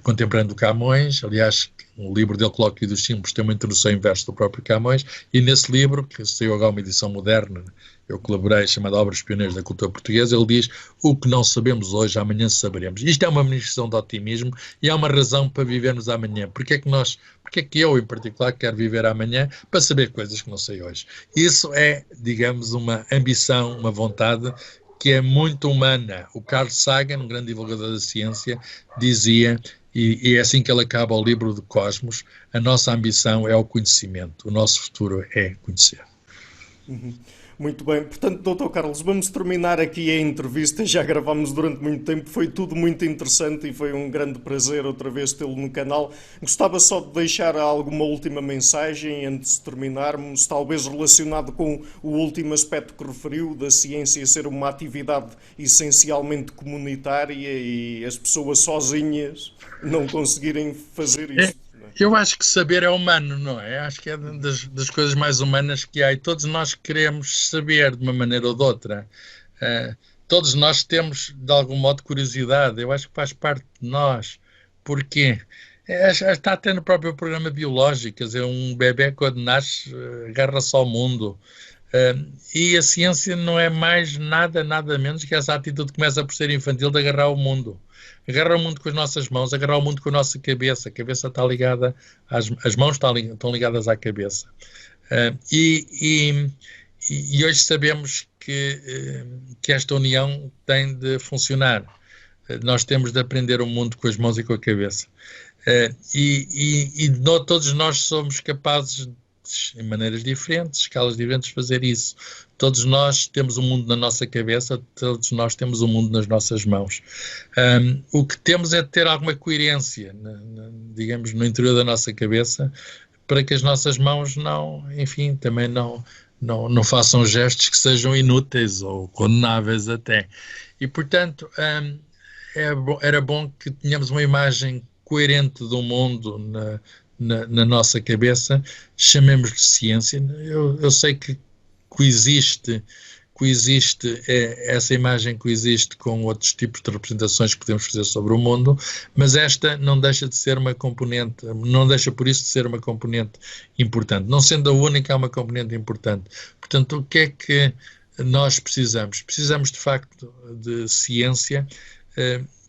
contemporâneo do Camões. Aliás, o livro dele, Colóquio dos Símbolos, tem uma introdução em verso do próprio Camões, e nesse livro, que saiu agora uma edição moderna, eu colaborei, chamada Obras Pioneiras da Cultura Portuguesa, ele diz: o que não sabemos hoje, amanhã saberemos. Isto é uma manifestação de otimismo, e há uma razão para vivermos amanhã. Porque é que eu, em particular, quero viver amanhã para saber coisas que não sei hoje? Isso é, digamos, uma ambição, uma vontade que é muito humana. O Carl Sagan, um grande divulgador da ciência, dizia, e é assim que ele acaba o livro do Cosmos: a nossa ambição é o conhecimento, o nosso futuro é conhecer. Muito bem, portanto, Dr. Carlos, vamos terminar aqui a entrevista. Já gravámos durante muito tempo, foi tudo muito interessante e foi um grande prazer outra vez tê-lo no canal. Gostava só de deixar alguma última mensagem antes de terminarmos, talvez relacionado com o último aspecto que referiu, da ciência ser uma atividade essencialmente comunitária e as pessoas sozinhas não conseguirem fazer isso. Eu acho que saber é humano, não é? Acho que é das coisas mais humanas que há, e todos nós queremos saber de uma maneira ou de outra. Todos nós temos, de algum modo, curiosidade. Eu acho que faz parte de nós. Porquê? Está até no próprio programa biológico. Quer dizer, um bebê, quando nasce, agarra-se ao mundo. E a ciência não é mais nada menos que essa atitude que começa por ser infantil, de agarrar o mundo. Agarrar o mundo com as nossas mãos, agarrar o mundo com a nossa cabeça. A cabeça está ligada, as mãos estão ligadas à cabeça. E hoje sabemos que esta união tem de funcionar. Nós temos de aprender o mundo com as mãos e com a cabeça. Todos nós somos capazes, em maneiras diferentes, escalas diferentes, de fazer isso. Todos nós temos o mundo na nossa cabeça, todos nós temos o mundo nas nossas mãos. O que temos é de ter alguma coerência, digamos, no interior da nossa cabeça, para que as nossas mãos também não façam gestos que sejam inúteis ou condenáveis até. E, portanto, era bom que tenhamos uma imagem coerente do mundo na nossa cabeça, chamemos-lhe ciência. Eu sei que coexiste, essa imagem coexiste com outros tipos de representações que podemos fazer sobre o mundo, mas esta não deixa de ser uma componente, não deixa por isso de ser uma componente importante. Não sendo a única, é uma componente importante. Portanto, o que é que nós precisamos? Precisamos, de facto, de ciência.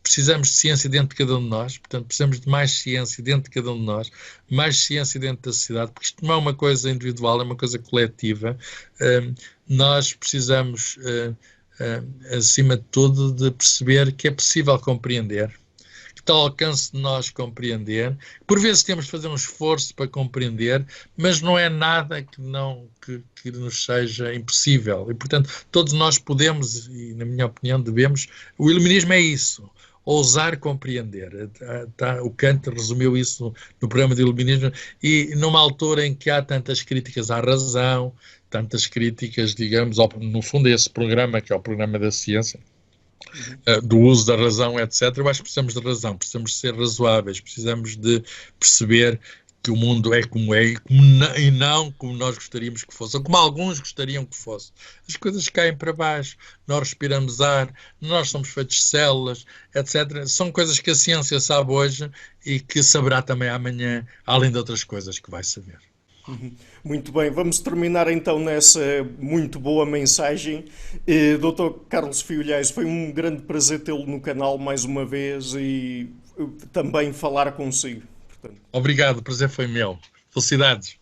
Precisamos de ciência dentro de cada um de nós, portanto, precisamos de mais ciência dentro de cada um de nós, mais ciência dentro da sociedade, porque isto não é uma coisa individual, é uma coisa coletiva. Nós precisamos, acima de tudo, de perceber que é possível compreender, está ao alcance de nós compreender. Por vezes temos de fazer um esforço para compreender, mas não é nada que nos seja impossível. E, portanto, todos nós podemos, e na minha opinião devemos, o iluminismo é isso, ousar compreender. O Kant resumiu isso no programa de iluminismo, e numa altura em que há tantas críticas à razão, tantas críticas, digamos, no fundo a esse programa, que é o programa da ciência, do uso da razão, etc. Eu acho que precisamos de razão, precisamos de ser razoáveis, precisamos de perceber que o mundo é como é e não como nós gostaríamos que fosse, ou como alguns gostariam que fosse. As coisas caem para baixo, nós respiramos ar, nós somos feitos de células, etc. São coisas que a ciência sabe hoje e que saberá também amanhã, além de outras coisas que vai saber. Muito bem, vamos terminar então nessa muito boa mensagem. Dr. Carlos Fiolhais, foi um grande prazer tê-lo no canal mais uma vez e também falar consigo. Obrigado, o prazer foi meu. Felicidades.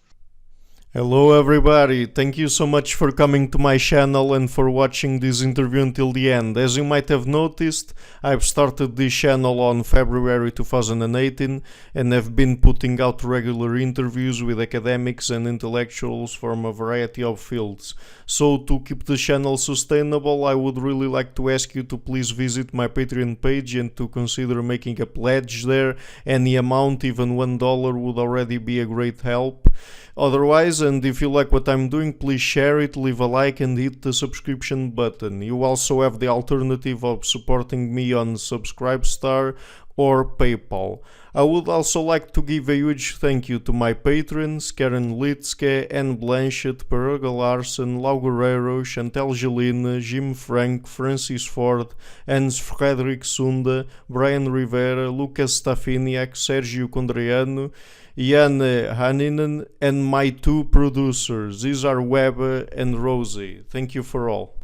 Hello everybody, thank you so much for coming to my channel and for watching this interview until the end. As you might have noticed, I've started this channel on February 2018 and have been putting out regular interviews with academics and intellectuals from a variety of fields. So to keep the channel sustainable, I would really like to ask you to please visit my Patreon page and to consider making a pledge there. Any amount, even $1 would already be a great help. Otherwise, and if you like what I'm doing, please share it, leave a like and hit the subscription button. You also have the alternative of supporting me on Subscribestar or PayPal. I would also like to give a huge thank you to my patrons, Karen Litzke, Anne Blanchett, Peruga Larsen, Lau Guerreiro, Chantel Gelina, Jim Frank, Francis Ford, Hans Frederick Sunda, Brian Rivera, Lucas Stafiniak, Sergio Condriano, Jan Haninen, and my two producers, Isar Webber and Rosie. Thank you for all.